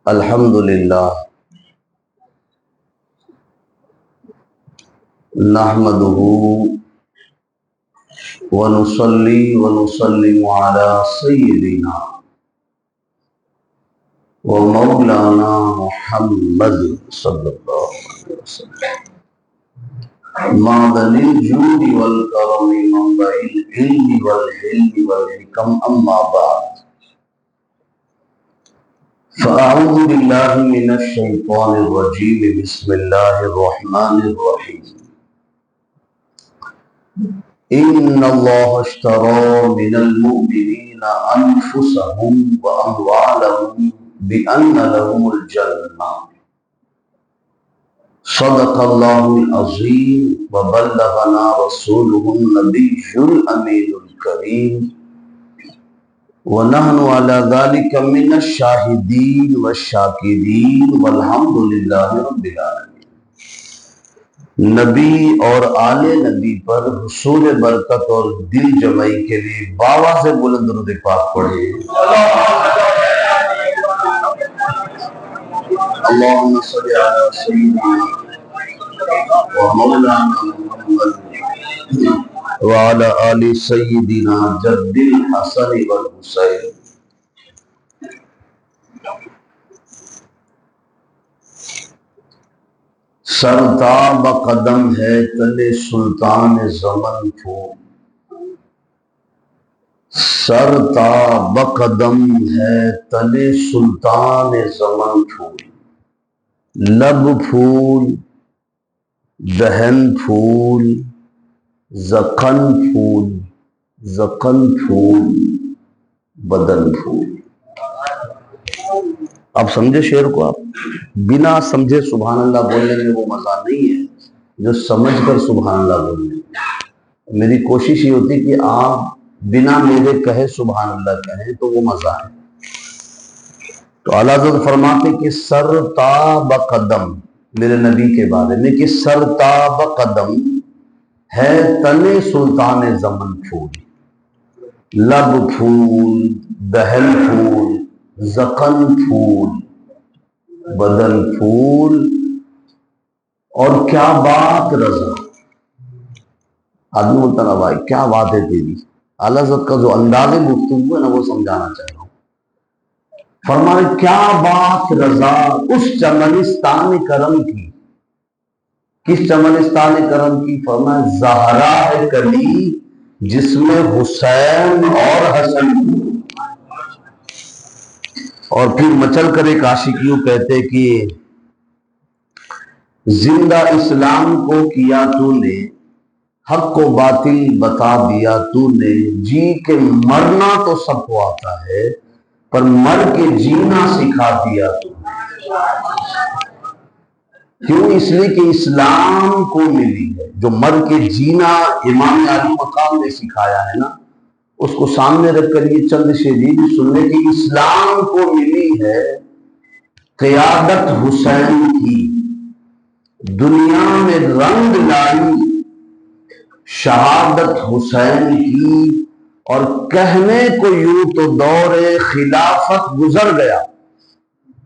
الحمدللہ نحمدہ ونصلی ونسلم علی سیدنا ومولانا محمد صلی اللہ علیہ وسلم معدن الجود والکرم منبع العلم والحلم والحکم اما بعد فأعوذ باللہ من الشیطان الرجیم بسم اللہ الرحمن الرحیم ان اللہ اشترى من المؤمنین انفسهم واموالهم بأن لهم الجنہ صدق اللہ العظیم وبلغنا رسوله النبی الامین الکریم ونحن على ذلك من الشاہدین والشاکرین والحمد للہ رب العالمین۔ نبی اور آل نبی پر حصول برکت اور دل جمعی کے لیے باوا سے بلند درود پاک پڑھے۔ اللہم صلی علی سیدنا ومولانا محمد وعلى آل سیدنا جد الحسن والحسین۔ سرتاب قدم ہے تلے سلطان زمن پھول، سرتاب قدم ہے تلے سلطان زمن پھول، لب پھول دہن پھول زخن پھول، زخن پھول بدن پھول۔ آپ سمجھے شعر کو؟ آپ بنا سمجھے سبحان اللہ بولنے میں وہ مزہ نہیں ہے جو سمجھ کر سبحان اللہ بولنے میں۔ میری کوشش یہ ہوتی کہ آپ بنا میرے کہے سبحان اللہ کہیں تو وہ مزہ ہے۔ تو اعلیٰ حضرت فرماتے کہ سرتاب قدم، میرے نبی کے بارے میں، کہ سرتاب قدم ہے تنے سلطان زمن پھول، لب پھول دہن پھول زخن پھول بدن پھول، اور کیا بات رضا۔ آدمی بولتا نا بھائی کیا بات ہے تیری، اعلیٰ حضرت کا جو انداز گفتگو ہے نا وہ سمجھانا چاہ رہا ہوں۔ فرمائے کیا بات رضا اس چمنستان کرم کی، کس چمنستان کرم کی؟ فرمائے زہرا ہے کلی جس میں حسین اور حسن، اور پھر مچل کر ایک عاشق یوں کہتے کہ زندہ اسلام کو کیا تو نے، حق کو باطل بتا دیا تو نے، جی کے مرنا تو سب کو آتا ہے پر مر کے جینا سکھا دیا تو نے۔ کیوں؟ اس لیے کہ اسلام کو ملی ہے، جو مر کے جینا امام علی مقام نے سکھایا ہے نا، اس کو سامنے رکھ کر یہ چند شعر بھی سننے کی اسلام کو ملی ہے قیادت حسین کی، دنیا میں رنگ لائی شہادت حسین کی، اور کہنے کو یوں تو دور خلافت گزر گیا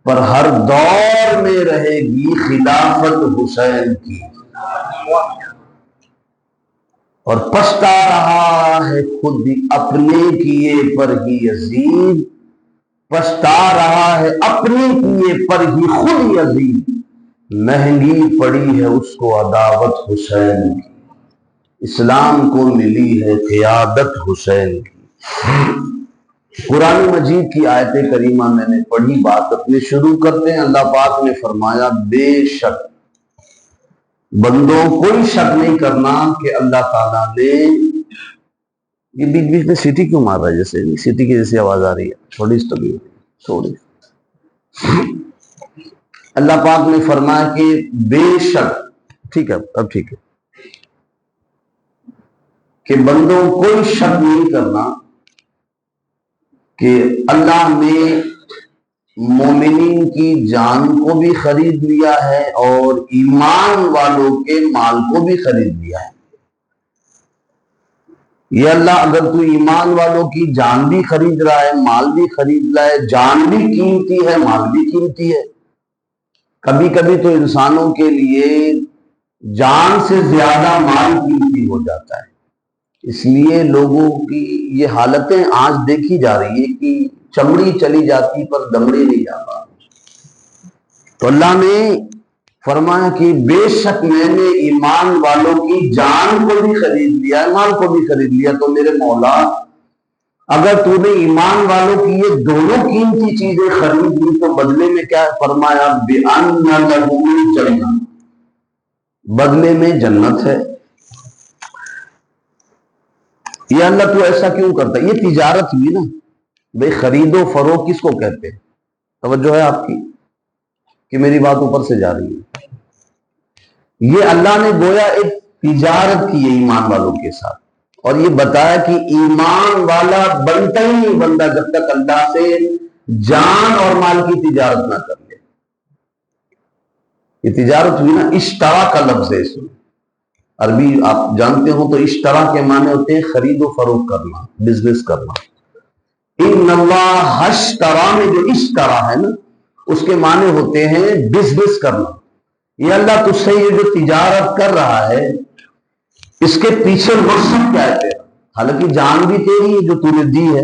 پر ہر دور میں رہے گی خلافت حسین کی، اور پچھتا رہا ہے خود اپنے کیے پر ہی عظیم، پچھتا رہا ہے اپنے کیے پر ہی خود عظیم، مہنگی پڑی ہے اس کو عداوت حسین کی، اسلام کو ملی ہے قیادت حسین کی۔ قرآن مجید کی آیت کریمہ میں نے پڑھی، بات اپنے شروع کرتے ہیں۔ اللہ پاک نے فرمایا بے شک بندوں کوئی شک نہیں کرنا کہ اللہ تعالیٰ نے، یہ بیچ بیچ میں سیٹی کیوں مار رہا ہے؟ جیسے سیٹی کی جیسی آواز آ رہی ہے، تھوڑی اسٹبی تھوڑی۔ اللہ پاک نے فرمایا کہ بے شک، ٹھیک ہے اب ٹھیک ہے، کہ بندوں کوئی شک نہیں کرنا کہ اللہ نے مومنین کی جان کو بھی خرید لیا ہے اور ایمان والوں کے مال کو بھی خرید لیا ہے۔ یہ اللہ اگر تو ایمان والوں کی جان بھی خرید رہا ہے، مال بھی خرید رہا ہے، جان بھی قیمتی ہے، مال بھی قیمتی ہے، کبھی کبھی تو انسانوں کے لیے جان سے زیادہ مال قیمتی ہو جاتا ہے۔ اس لیے لوگوں کی یہ حالتیں آج دیکھی جا رہی ہے کہ چمڑی چلی جاتی پر دمڑی نہیں جاتا۔ تو اللہ نے فرمایا کہ بے شک میں نے ایمان والوں کی جان کو بھی خرید لیا، مال کو بھی خرید لیا۔ تو میرے مولا اگر تو نے ایمان والوں کی یہ دونوں قیمتی چیزیں خرید لی تو بدلے میں کیا فرمایا؟ بِأَنَّ لَهُمُ الْجَنَّةَ، بدلے میں جنت ہے۔ یہ اللہ تو ایسا کیوں کرتا ہے؟ یہ تجارت ہوئی نا بھئی، خرید و فروخت کس کو کہتے ہیں؟ توجہ ہے آپ کی کہ میری بات اوپر سے جا رہی ہے؟ یہ اللہ نے گویا ایک تجارت کی ہے ایمان والوں کے ساتھ، اور یہ بتایا کہ ایمان والا بنتا ہی نہیں بنتا جب تک اللہ سے جان اور مال کی تجارت نہ کر لے۔ یہ تجارت ہوئی نا، اشترا کا لفظ ہے اس میں، عربی آپ جانتے ہو تو اشترا کے معنی ہوتے ہیں خرید و فروخت کرنا، بزنس کرنا۔ ان اللہ اشترا میں جو اشترا ہے نا، اس کے معنی ہوتے ہیں بزنس کرنا۔ یہ اللہ تجھ سے یہ جو تجارت کر رہا ہے، اس کے پیچھے مقصد کیا ہے تیرا؟ حالانکہ جان بھی تیری ہے جو تو نے دی ہے،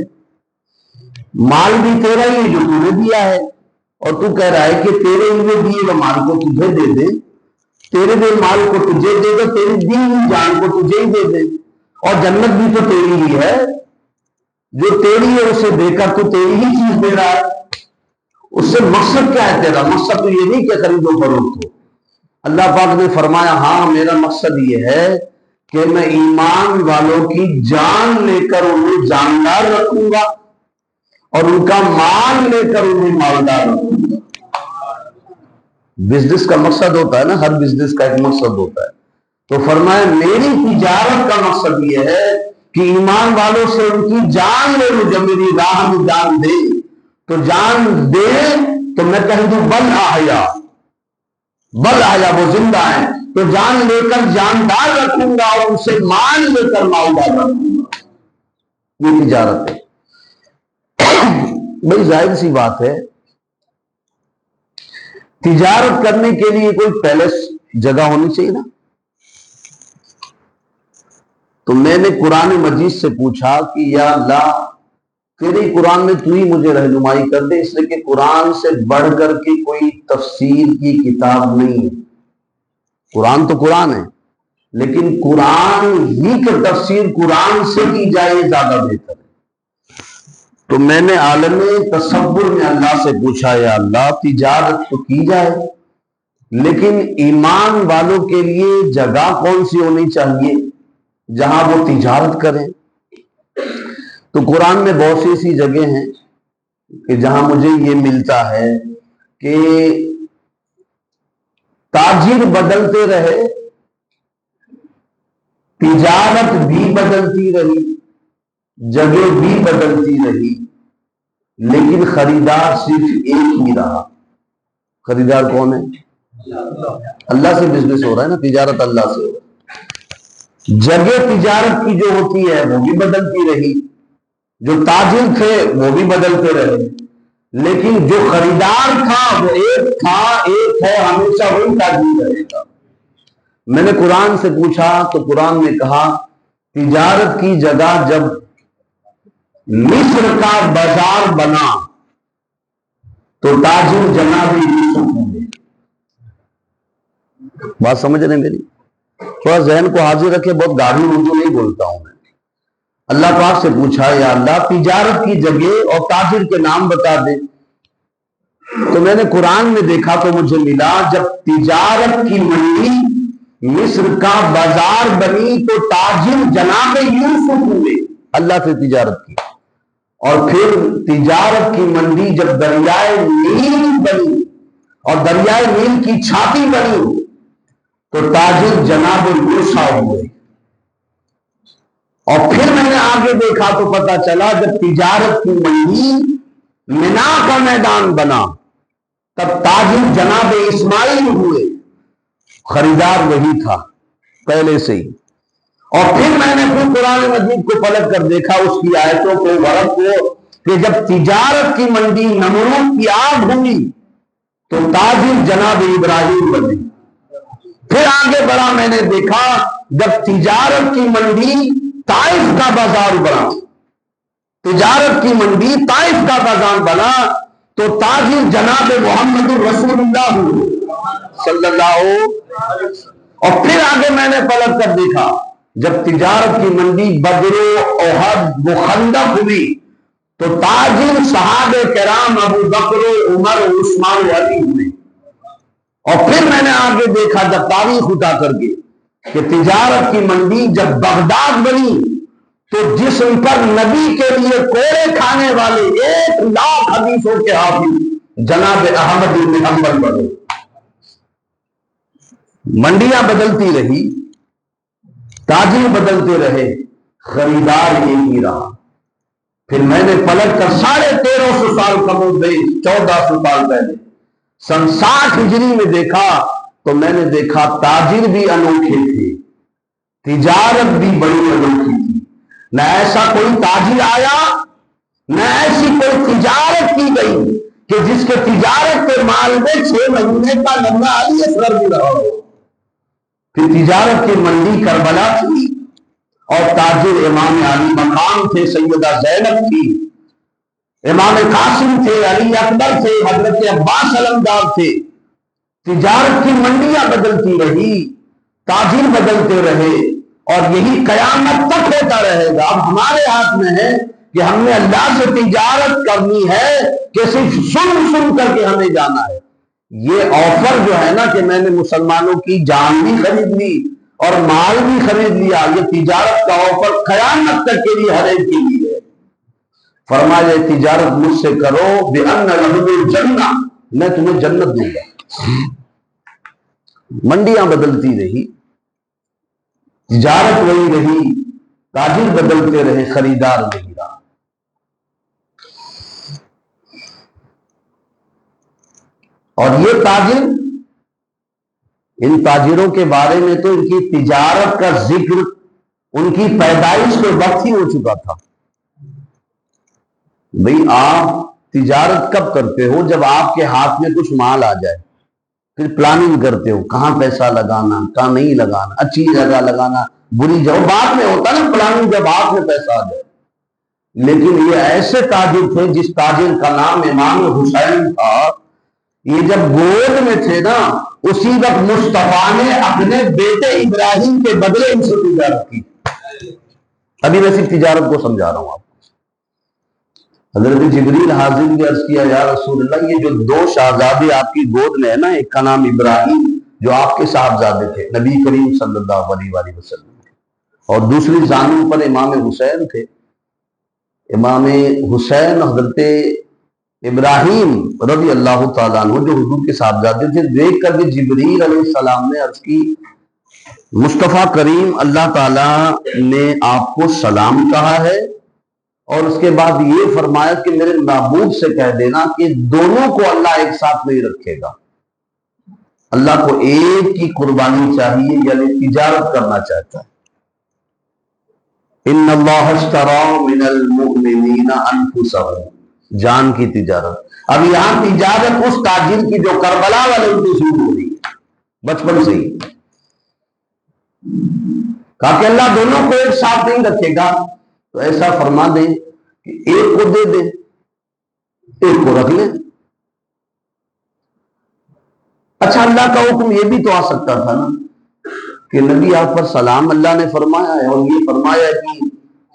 مال بھی تیرا ہی ہے جو تو نے دیا ہے، اور تو کہہ رہا ہے کہ تیرے لیے دیے ہوئے مال کو تجھے دے دے، تیرے دے مال کو تجھے دے دے، تیری دی ہوئی جان کو تجھے ہی دے دے، اور جنت بھی تو تیری ہی ہے، جو تیری ہے اسے دے کر تو تیری ہی چیز دے رہا ہے۔ اس سے مقصد کیا ہے تیرا؟ مقصد تو یہ نہیں کہ خرید و فروخت ہو۔ اللہ پاک نے فرمایا ہاں میرا مقصد یہ ہے کہ میں ایمان والوں کی جان لے کر انہیں جاندار رکھوں گا اور ان کا مال لے کر انہیں مالدار رکھوں گا۔ بزنس کا مقصد ہوتا ہے نا، ہر بزنس کا ایک مقصد ہوتا ہے۔ تو فرمایا میری تجارت کا مقصد یہ ہے کہ ایمان والوں سے ان کی جان لے لوں، جب میری راہ میں جان دے تو جان دے تو میں کہہ دوں بل آیا، بل آیا وہ زندہ ہے، تو جان لے کر جاندار رکھوں گا اور ان سے مال لے کر مالدار رکھوں گا۔ یہ تجارت ہے۔ بڑی ظاہر سی بات ہے، تجارت کرنے کے لیے کوئی پیلس جگہ ہونی چاہیے نا۔ تو میں نے قرآن مجید سے پوچھا کہ یا اللہ تیری قرآن میں تو ہی مجھے رہنمائی کر دے، اس لیے کہ قرآن سے بڑھ کر کے کوئی تفسیر کی کتاب نہیں ہے۔ قرآن تو قرآن ہے، لیکن قرآن ہی کی تفسیر قرآن سے کی جائے زیادہ بہتر ہے۔ تو میں نے عالم تصور میں اللہ سے پوچھا یا اللہ تجارت تو کی جائے، لیکن ایمان والوں کے لیے جگہ کون سی ہونی چاہیے جہاں وہ تجارت کریں؟ تو قرآن میں بہت سی ایسی جگہ ہیں کہ جہاں مجھے یہ ملتا ہے کہ تاجر بدلتے رہے، تجارت بھی بدلتی رہی، جگہ بھی بدلتی رہی، لیکن خریدار صرف ایک ہی رہا۔ خریدار کون ہے؟ اللہ سے بزنس ہو رہا ہے نا، تجارت اللہ سے ہو رہا ہے۔ جگہ تجارت کی جو ہوتی ہے وہ بھی بدلتی رہی، جو تاجر تھے وہ بھی بدلتے رہے، لیکن جو خریدار تھا وہ ایک تھا، ایک ہے، ہمیشہ وہی تاجر رہے گا۔ میں نے قرآن سے پوچھا تو قرآن نے کہا تجارت کی جگہ جب مصر کا بازار بنا تو تاجر جناب یوسف ہوں گے۔ بات سمجھ رہے ہیں میری؟ تھوڑا ذہن کو حاضر رکھے، بہت گاڑی اردو نہیں بولتا ہوں میں۔ اللہ پاک سے پوچھا یا اللہ تجارت کی جگہ اور تاجر کے نام بتا دے۔ تو میں نے قرآن میں دیکھا تو مجھے ملا جب تجارت کی منڈی مصر کا بازار بنی تو تاجر جناب یوسف ہوئے، اللہ سے تجارت کی۔ اور پھر تجارت کی منڈی جب دریائے نیل بنی اور دریائے نیل کی چھاتی بنی تو تاجر جناب موسیٰ ہوئے۔ اور پھر میں نے آگے دیکھا تو پتا چلا جب تجارت کی منڈی منا کا میدان بنا تب تاجر جناب اسماعیل ہوئے، خریدار وہی تھا پہلے سے ہی۔ اور پھر میں نے پھر قرآن مجید کو پلٹ کر دیکھا، اس کی آیتوں کو، ورق کو، کہ جب تجارت کی منڈی نمرود کی آگ ہوئی تو تاجر جناب ابراہیم بنے۔ پھر آگے بڑھا، میں نے دیکھا جب تجارت کی منڈی طائف کا بازار بنا، تجارت کی منڈی طائف کا بازار بنا، تو تاجر جناب محمد الرسول اللہ صلی اللہ علیہ وسلم۔ اور پھر آگے میں نے پلٹ کر دیکھا، جب تجارت کی منڈی بدر، احد، خندق ہوئی تو تاجر صحابہ کرام ابو بکر، عمر، عثمان، علی ہوئے۔ اور پھر میں نے آگے دیکھا جب تاریخ اٹھا کر کے کہ تجارت کی منڈی جب بغداد بنی تو جسم پر نبی کے لیے کوڑے کھانے والے 1,00,000 حدیثوں کے حافظ جناب احمد بن حنبل بنے۔ منڈیاں بدلتی رہی، تاجر بدلتے رہے، خریدار ایک ہی رہا۔ پھر میں نے پلٹ کر 1350 سال قبل 1400 سال پہلے سن 60 ہجری میں دیکھا تو میں نے دیکھا تاجر بھی انوکھے تھے، تجارت بھی بڑی انوکھی تھی۔ نہ ایسا کوئی تاجر آیا، نہ ایسی کوئی تجارت کی گئی کہ جس کے تجارت کے مال میں 6 مہینے کا لمبا علی اصغر بھی رہا ہو۔ پھر تجارت کی منڈی کربلا تھی اور تاجر امام علی مقام تھے، سیدہ زینب تھی، امام قاسم تھے، علی اکبر تھے، حضرت عباس علمدار تھے۔ تجارت کی منڈیاں بدلتی رہی، تاجر بدلتے رہے، اور یہی قیامت تک ہوتا رہے گا۔ اب ہمارے ہاتھ میں ہے کہ ہم نے اللہ سے تجارت کرنی ہے کہ صرف سن کر کے ہمیں جانا ہے۔ یہ آفر جو ہے نا کہ میں نے مسلمانوں کی جان بھی خرید لی اور مال بھی خرید لیا، یہ تجارت کا آفر قیامت تک کے لیے ہر ایک کے لیے ہے۔ فرمایا تجارت مجھ سے کرو بِأَنَّ لَهُمُ الْجَنَّةَ، میں تمہیں جنت دوں گا۔ منڈیاں بدلتی رہی، تجارت وہی رہی، تاجر بدلتے رہے، خریدار نہیں رہا۔ اور یہ تاجر، ان تاجروں کے بارے میں تو ان کی تجارت کا ذکر ان کی پیدائش کے وقت ہی ہو چکا تھا۔ بھئی آپ تجارت کب کرتے ہو؟ جب آپ کے ہاتھ میں کچھ مال آ جائے، پھر پلاننگ کرتے ہو کہاں پیسہ لگانا، کہاں نہیں لگانا، اچھی جگہ لگانا، بری جگہ، بعد میں ہوتا نا پلاننگ جب ہاتھ میں پیسہ آ جائے۔ لیکن یہ ایسے تاجر تھے جس تاجر کا نام امام حسین تھا، یہ جب گود میں تھے نا اسی وقت مصطفیٰ نے اپنے بیٹے ابراہیم کے بدلے ان سے تجارت کی۔ ابھی میں صرف تجارت کو سمجھا رہا ہوں آپ کو۔ حضرت جبریل حاضر نے عرض کیا یا رسول اللہ، یہ جو 2 شہزادے آپ کی گود میں ہے نا، ایک کا نام ابراہیم جو آپ کے صاحبزادے تھے نبی کریم صلی اللہ علیہ وآلہ وسلم، اور دوسری جانب پر امام حسین تھے۔ امام حسین حضرت ابراہیم رضی اللہ تعالیٰ عنہ جو حضور کے صاحبزادے تھے، دیکھ کر کے جبریل علیہ السلام نے عرض کی مصطفیٰ کریم اللہ تعالیٰ نے آپ کو سلام کہا ہے، اور اس کے بعد یہ فرمایا کہ میرے محبوب سے کہہ دینا کہ دونوں کو اللہ ایک ساتھ نہیں رکھے گا، اللہ کو ایک کی قربانی چاہیے، یعنی تجارت کرنا چاہتا ہے۔ ان اللہ اشتری من المؤمنین انفسهم، جان کی تجارت۔ اب یہاں تجارت اس تاجر کی جو کربلا والے ان کی شروع ہو رہی ہے بچپن سے ہی، کہا کہ اللہ دونوں کو ایک ساتھ نہیں رکھے گا، تو ایسا فرما دیں کہ ایک کو دے دیں، ایک کو رکھ لیں۔ اچھا، اللہ کا حکم یہ بھی تو آ سکتا تھا نا کہ نبی آپ پر سلام اللہ نے فرمایا ہے اور یہ فرمایا کہ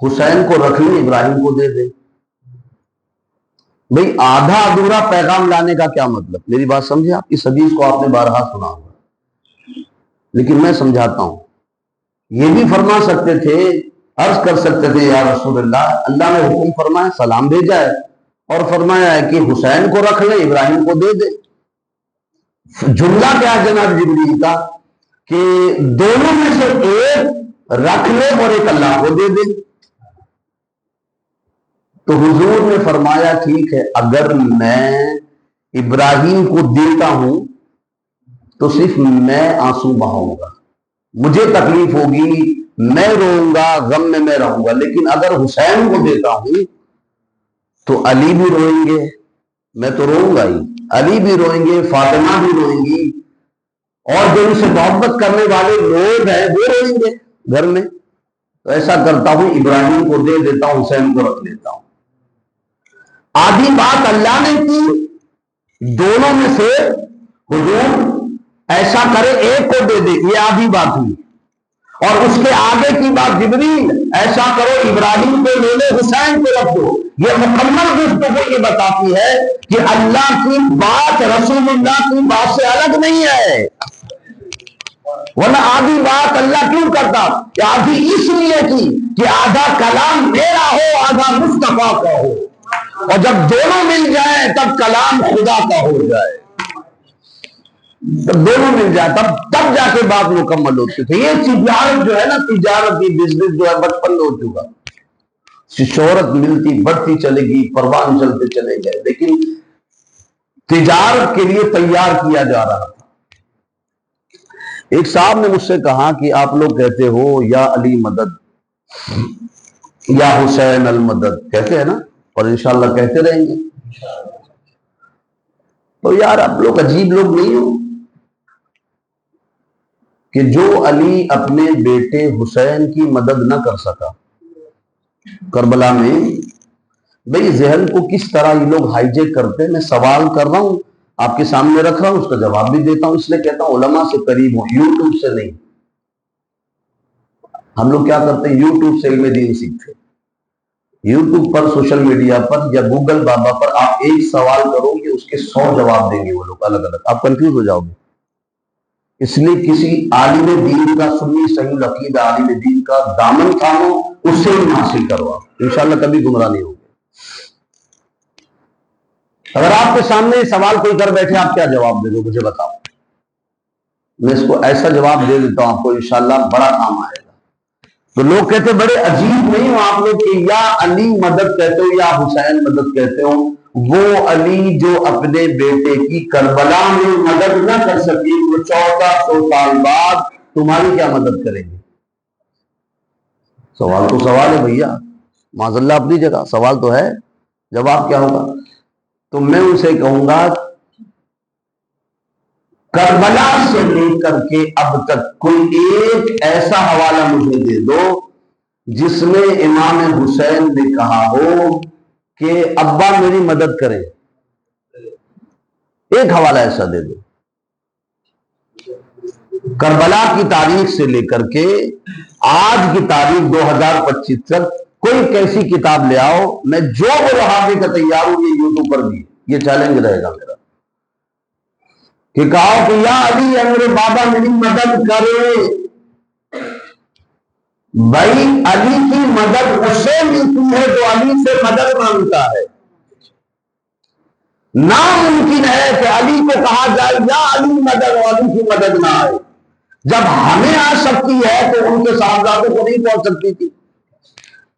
حسین کو رکھ لیں، ابراہیم کو دے دیں۔ بھئی آدھا ادھورا پیغام لانے کا کیا مطلب؟ میری بات سمجھے، آپ اس حدیث کو آپ نے بارہا سنا ہوگا، لیکن میں سمجھاتا ہوں۔ یہ بھی فرما سکتے تھے، عرض کر سکتے تھے یا رسول اللہ نے حکم فرمایا، سلام بھیجا ہے اور فرمایا ہے کہ حسین کو رکھ لیں، ابراہیم کو دے دیں۔ جملہ کیا جناب جبریل کا کہ دونوں میں سے ایک رکھ لے اور ایک اللہ کو دے دے۔ تو حضور نے فرمایا ٹھیک ہے، اگر میں ابراہیم کو دیتا ہوں تو صرف میں آنسو بہاؤں گا، مجھے تکلیف ہوگی، میں روؤں گا، غم میں میں رہوں گا، لیکن اگر حسین کو دیتا ہوں تو علی بھی روئیں گے، میں تو روؤں گا ہی، علی بھی روئیں گے، فاطمہ بھی روئیں گی، اور جو ان سے محبت کرنے والے لوگ ہیں وہ روئیں گے گھر میں. تو ایسا کرتا ہوں ابراہیم کو دے دیتا ہوں، حسین کو رکھ لیتا ہوں. آدھی بات اللہ نے کی، دونوں میں سے حضور ایسا کرے ایک کو دے دے، یہ آدھی بات ہوئی. اور اس کے آگے کی بات جبریل ایسا کرو ابراہیم کو لے لے، حسین کو رکھ دو. یہ مکمل گفتگو یہ بتاتی ہے کہ اللہ کی بات رسول اللہ کی بات سے الگ نہیں ہے. ورنہ آدھی بات اللہ کیوں کرتا؟ کہ آدھی اس لیے کی کہ آدھا کلام میرا ہو، آدھا مصطفیٰ کا ہو، اور جب دونوں مل جائیں تب کلام خدا کا ہو جائے. جب دونوں مل جائے تب جا کے بات مکمل ہوتی تھی. یہ تجارت جو ہے نا، تجارت کی بزنس جو ہے بچپن میں ہو چکا. شہرت ملتی بڑھتی چلے گی، پروان چلتے چلے گئے، لیکن تجارت کے لیے تیار کیا جا رہا تھا. ایک صاحب نے مجھ سے کہا کہ آپ لوگ کہتے ہو یا علی مدد، یا حسین المدد، کہتے ہیں نا، اور انشاءاللہ کہتے رہیں گے. تو یار آپ لوگ عجیب لوگ نہیں ہو کہ جو علی اپنے بیٹے حسین کی مدد نہ کر سکا کربلا میں. بھئی ذہن کو کس طرح یہ لوگ ہائی جیک کرتے ہیں. میں سوال کر رہا ہوں، آپ کے سامنے رکھ رہا ہوں، اس کا جواب بھی دیتا ہوں. اس لیے کہتا ہوں علماء سے قریب ہوں، یوٹیوب سے نہیں. ہم لوگ کیا کرتے ہیں؟ یوٹیوب سے علم دین سیکھتے. یوٹیوب پر، سوشل میڈیا پر یا گوگل بابا پر آپ ایک سوال کرو گے، اس کے 100 جواب دیں گے وہ لوگ الگ الگ. آپ کنفیوز ہو جاؤ گے. اس لیے کسی عالم دین کا، سنی صحیح العقیدہ عالم دین کا دامن تھامو، اس سے علم حاصل کرواؤ، انشاءاللہ کبھی گمراہ نہیں ہوگے. اگر آپ کے سامنے سوال کوئی کر بیٹھے، آپ کیا جواب دے دو مجھے بتاؤ. میں اس کو ایسا جواب دے دیتا ہوں آپ کو انشاءاللہ بڑا کام آئے گا. تو لوگ کہتے بڑے عجیب نہیں ہو آپ لوگ کہ یا علی مدد کہتے ہو یا حسین مدد کہتے ہو. وہ علی جو اپنے بیٹے کی کربلا میں مدد نہ کر سکی، وہ 1400 سال بعد تمہاری کیا مدد کریں گے؟ سوال تو سوال ہے بھیا، معاذ اللہ اپنی جگہ سوال تو ہے، جواب کیا ہوگا؟ تو میں اسے کہوں گا کربلا سے لے کر کے اب تک کوئی ایک ایسا حوالہ مجھے دے دو جس میں امام حسین نے کہا ہو کہ ابا میری مدد کریں. ایک حوالہ ایسا دے دو. کربلا کی تاریخ سے لے کر کے آج کی تاریخ 2025 تک کوئی کیسی کتاب لے آؤ، میں جو بڑھانے کا تیار ہوں. یہ یوٹیوب پر بھی یہ چیلنج رہے گا میرا کہ کہو کہ یا علی ہے میرے بابا میری مدد کرے. بھائی علی کی مدد اس سے ملتی ہے جو علی سے مدد مانگتا ہے. ناممکن ہے کہ علی کو کہا جائے یا علی مدد، اور علی کی مدد نہ آئے. جب ہمیں آ سکتی ہے تو ان کے صاحبزادوں کو نہیں پہنچ سکتی تھی.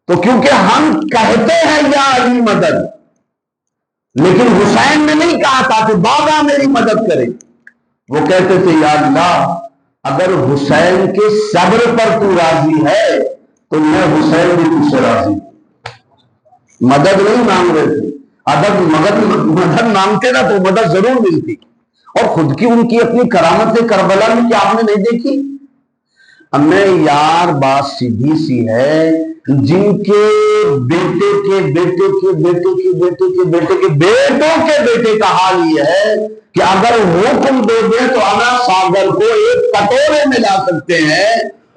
تو کیونکہ ہم کہتے ہیں یا علی مدد، لیکن حسین نے نہیں کہا تھا کہ بابا میری مدد کرے. وہ کہتے تھے یا اللہ اگر حسین کے صبر پر تو راضی ہے تو میں حسین بھی تجھ سے راضی ہوں. مدد نہیں مانگ رہے تھے، مدد مانگتے نا تو مدد ضرور ملتی. اور خود کی ان کی اپنی کرامت کربلا میں کیا آپ نے نہیں دیکھی؟ ہمیں یار بات سیدھی سی ہے، جن کے بیٹے کے بیٹے کے بیٹے کے بیٹے کے بیٹے کے بیٹوں کے بیٹے کا حال یہ ہے کہ اگر حکم دے دیں تو انا ساگر کو ایک کٹورے میں لا سکتے ہیں.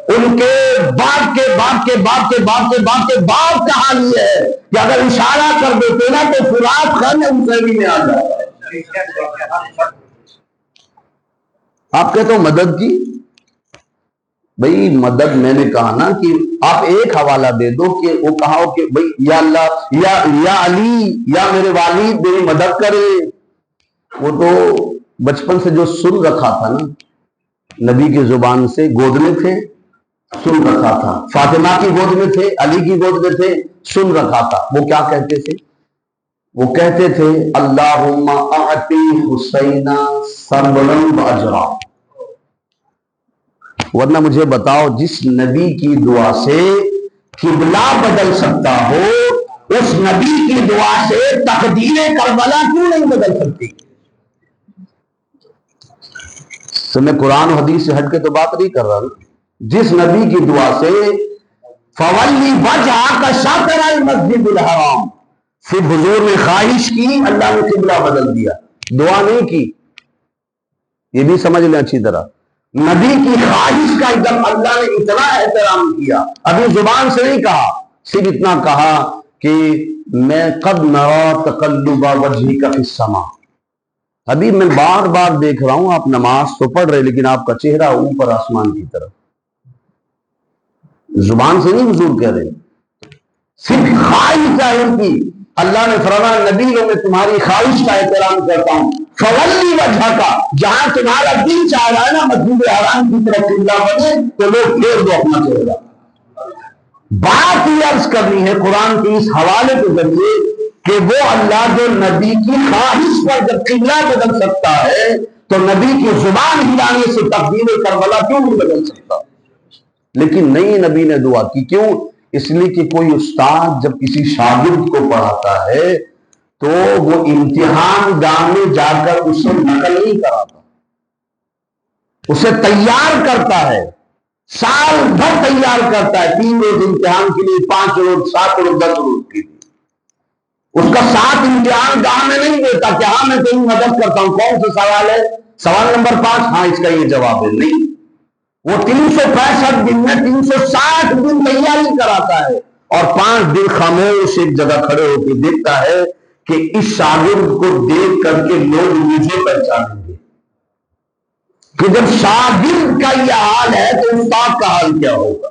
ان کے باپ کے باپ کے باپ کے باپ کے باپ کے باپ کا حال یہ ہے کہ اگر اشارہ کر دیتے نا تو فرات خان حسینی میں آ جاتا. آپ کہتے ہو مدد کی. بھئی مدد میں نے کہا نا کہ آپ ایک حوالہ دے دو کہ وہ کہا ہو کہ بھئی یا اللہ یا علی یا میرے والد میری مدد کرے. وہ تو بچپن سے جو سن رکھا تھا نا نبی کی زبان سے، گود میں تھے سن رکھا تھا، فاطمہ کی گود میں تھے، علی کی گود میں تھے سن رکھا تھا. وہ کیا کہتے تھے؟ وہ کہتے تھے اللہم اعطی حسین صبرا و اجرا. ورنہ مجھے بتاؤ جس نبی کی دعا سے قبلہ بدل سکتا ہو اس نبی کی دعا سے تقدیر کربلا کیوں نہیں بدل سکتی؟ تو میں قرآن و حدیث سے ہٹ کے تو بات نہیں کر رہا نا. جس نبی کی دعا سے فولی وجہک شطر المسجد الحرام، پھر حضور نے خواہش کی، اللہ نے قبلہ بدل دیا، دعا نہیں کی. یہ بھی سمجھ لیں اچھی طرح، نبی کی خواہش کا جب اللہ نے اتنا احترام کیا، ابھی زبان سے نہیں کہا، صرف اتنا کہا کہ میں قد نرا تقلب وجہک فی السماء، ابھی میں بار بار دیکھ رہا ہوں آپ نماز تو پڑھ رہے لیکن آپ کا چہرہ اوپر آسمان کی طرف. زبان سے نہیں حضور کہہ رہے، صرف خواہش ظاہر کی. اللہ نے فرمایا نبی میں تمہاری خواہش کا احترام کرتا ہوں. فولی وجہ کا، جہاں تمہارا دل چاہ رہا ہے نا مسجد حرام کی طرف قبلہ بنے تو لوگ پھیر دو اپنا چہرہ. بات یہ عرض کرنی ہے قرآن کے اس حوالے کے ذریعے کہ وہ اللہ جو نبی کی خواہش پر جب قبلہ بدل سکتا ہے تو نبی کی زبان ہلانے سے تقدیر کربلا کیوں نہیں بدل سکتا؟ لیکن نہیں، نبی نے دعا کی. کیوں؟ اس لیے کہ کوئی استاد جب کسی شاگرد کو پڑھاتا ہے تو وہ امتحان گاہ میں جا کر اسے نقل نہیں کراتا، اسے تیار کرتا ہے، سال بھر تیار کرتا ہے. 3 روز امتحان کے لیے، 5 روز، 7 روز، 10 روز کے لیے. اس کا ساتھ امتحان گاہ میں نہیں دیتا کہ ہاں میں تیری مدد کرتا ہوں، کون سا سوال ہے، سوال نمبر 5، ہاں اس کا یہ جواب ہے. نہیں، وہ 365 دن میں 360 دن تیاری کراتا ہے اور 5 دن خاموش ایک جگہ کھڑے ہو کے دیکھتا ہے کہ اس شاگرد کو دیکھ کر کے لوگ مجھے پہچانیں گے. کہ جب شاگرد کا یہ حال ہے تو استاد کا حال کیا ہوگا؟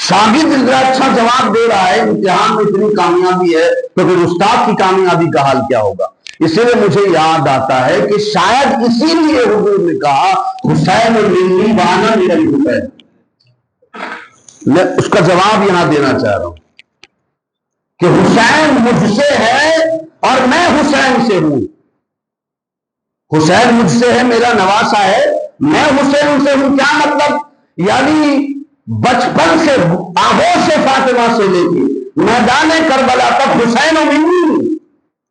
شاگرد اتنا اچھا جواب دے رہا ہے، امتحان میں اتنی کامیابی ہے، تو پھر استاد کی کامیابی کا حال کیا ہوگا؟ اس لیے مجھے یاد آتا ہے کہ شاید اسی لیے حضور نے کہا حسین منی وانا من الحسین. میں اس کا جواب یہاں دینا چاہ رہا ہوں کہ حسین مجھ سے ہے اور میں حسین سے ہوں. حسین مجھ سے ہے، میرا نواسا ہے، میں حسین سے ہوں. کیا مطلب؟ یعنی بچپن سے آغوش فاطمہ سے لے کے میدان کربلا تک حسین و منی،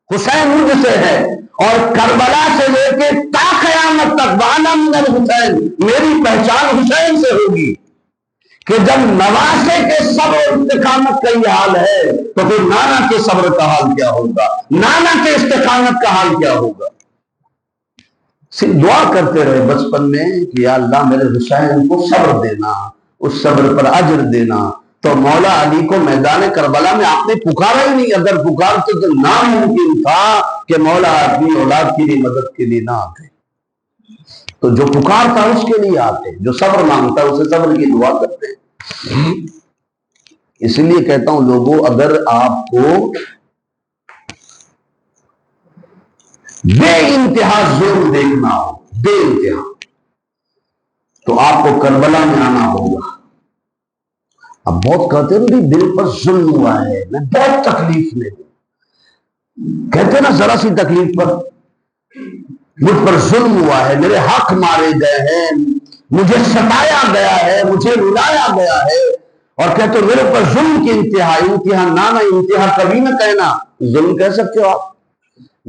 حسین مجھ سے ہے، اور کربلا سے لے کے تا قیامت تک وانا من الحسین، میری پہچان حسین سے ہوگی. کہ جب نواسے کے صبر و استقامت کا یہ حال ہے تو پھر نانا کے صبر کا حال کیا ہوگا، نانا کے استقامت کا حال کیا ہوگا؟ صرف دعا کرتے رہے بچپن میں کہ یا اللہ میرے حسین کو صبر دینا، اس صبر پر اجر دینا. تو مولا علی کو میدان کربلا میں آپ نے پکارا ہی نہیں. اگر پکارتے تو ناممکن تھا کہ مولا اپنی اولاد کی مدد کے لیے نہ آتے. تو جو پکارتا اس کے لیے آتے، جو صبر مانگتا اسے صبر کی دعا کرتے. اس لیے کہتا ہوں لوگوں، اگر آپ کو بے انتہا ظلم دیکھنا ہو، بے انتہا، تو آپ کو کربلا میں آنا ہوگا. اب بہت کہتے ہیں میری دل پر ظلم ہوا ہے، میں بہت تکلیف میں ہوں. کہتے ہیں نا ذرا سی تکلیف پر مجھ پر ظلم ہوا ہے، میرے حق مارے گئے ہیں، مجھے ستایا گیا ہے، مجھے رلایا گیا ہے. اور کہتے میرے پر ظلم کی انتہا، انتہا نانا انتہا کبھی نہ کہنا. ظلم کہہ سکتے ہو آپ؟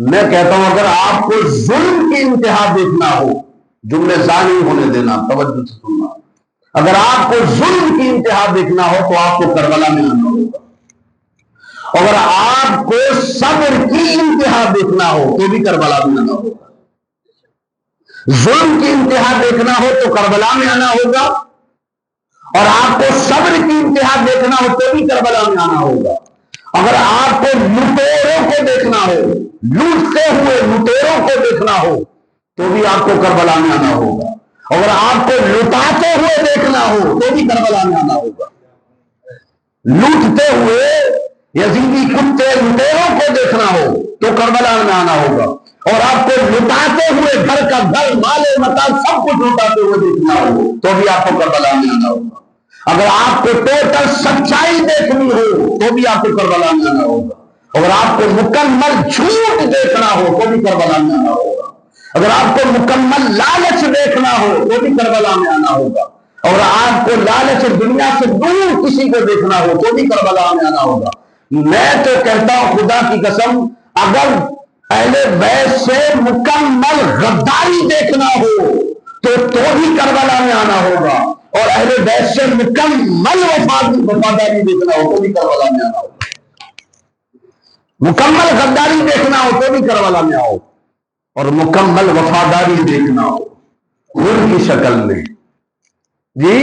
میں کہتا ہوں اگر آپ کو ظلم کی انتہا دیکھنا ہو، جملے ظالم ہونے دینا، توجہ سے سننا، اگر آپ کو ظلم کی انتہا دیکھنا ہو تو آپ کو کربلا میں آنا ہوگا. اگر آپ کو صبر کی انتہا دیکھنا ہو تو بھی کربلا میں آنا ہوگا. ظلم کی انتہا دیکھنا ہو تو کربلا میں آنا ہوگا، اور آپ کو صبر کی انتہا دیکھنا ہو تو بھی کربلا میں آنا ہوگا. اگر آپ کو لٹیروں کو دیکھنا ہو، لوٹتے ہوئے لٹیروں کو دیکھنا ہو تو بھی آپ کو کربلا میں آنا ہوگا. اگر آپ کو لٹاتے ہوئے دیکھنا ہو تو بھی کربلا میں آنا ہوگا. لوٹتے ہوئے یزیدی کتے لٹیروں کو دیکھنا ہو تو کربلا میں آنا ہوگا. اور آپ کو لٹاتے ہوئے گھر کا گھر، مال متا سب کچھ لٹاتے ہوئے دیکھنا ہو تو بھی آپ کو کربلا میں آنا ہوگا. اگر آپ کو ٹوٹل سچائی دیکھنی ہو تو بھی آپ کو کربلا میں آنا ہوگا. اگر آپ کو مکمل جھوٹ دیکھنا ہو تو بھی کربلا میں آنا ہوگا. اگر آپ کو مکمل لالچ دیکھنا ہو تو بھی کربلا میں آنا ہوگا. اور آپ کو لالچ دنیا سے دور کسی کو دیکھنا ہو تو بھی کربلا میں آنا ہوگا. میں تو کہتا ہوں خدا کی قسم، اگر اہل بیت سے مکمل غداری دیکھنا ہو تو بھی کربلا میں آنا ہوگا، اور اہل بیت سے مکمل وفاداری دیکھنا ہو تو بھی کربلا میں آنا ہوگا. مکمل غداری دیکھنا ہو تو بھی کربلا میں آؤ، اور مکمل وفاداری دیکھنا ہو خون کی شکل میں، جی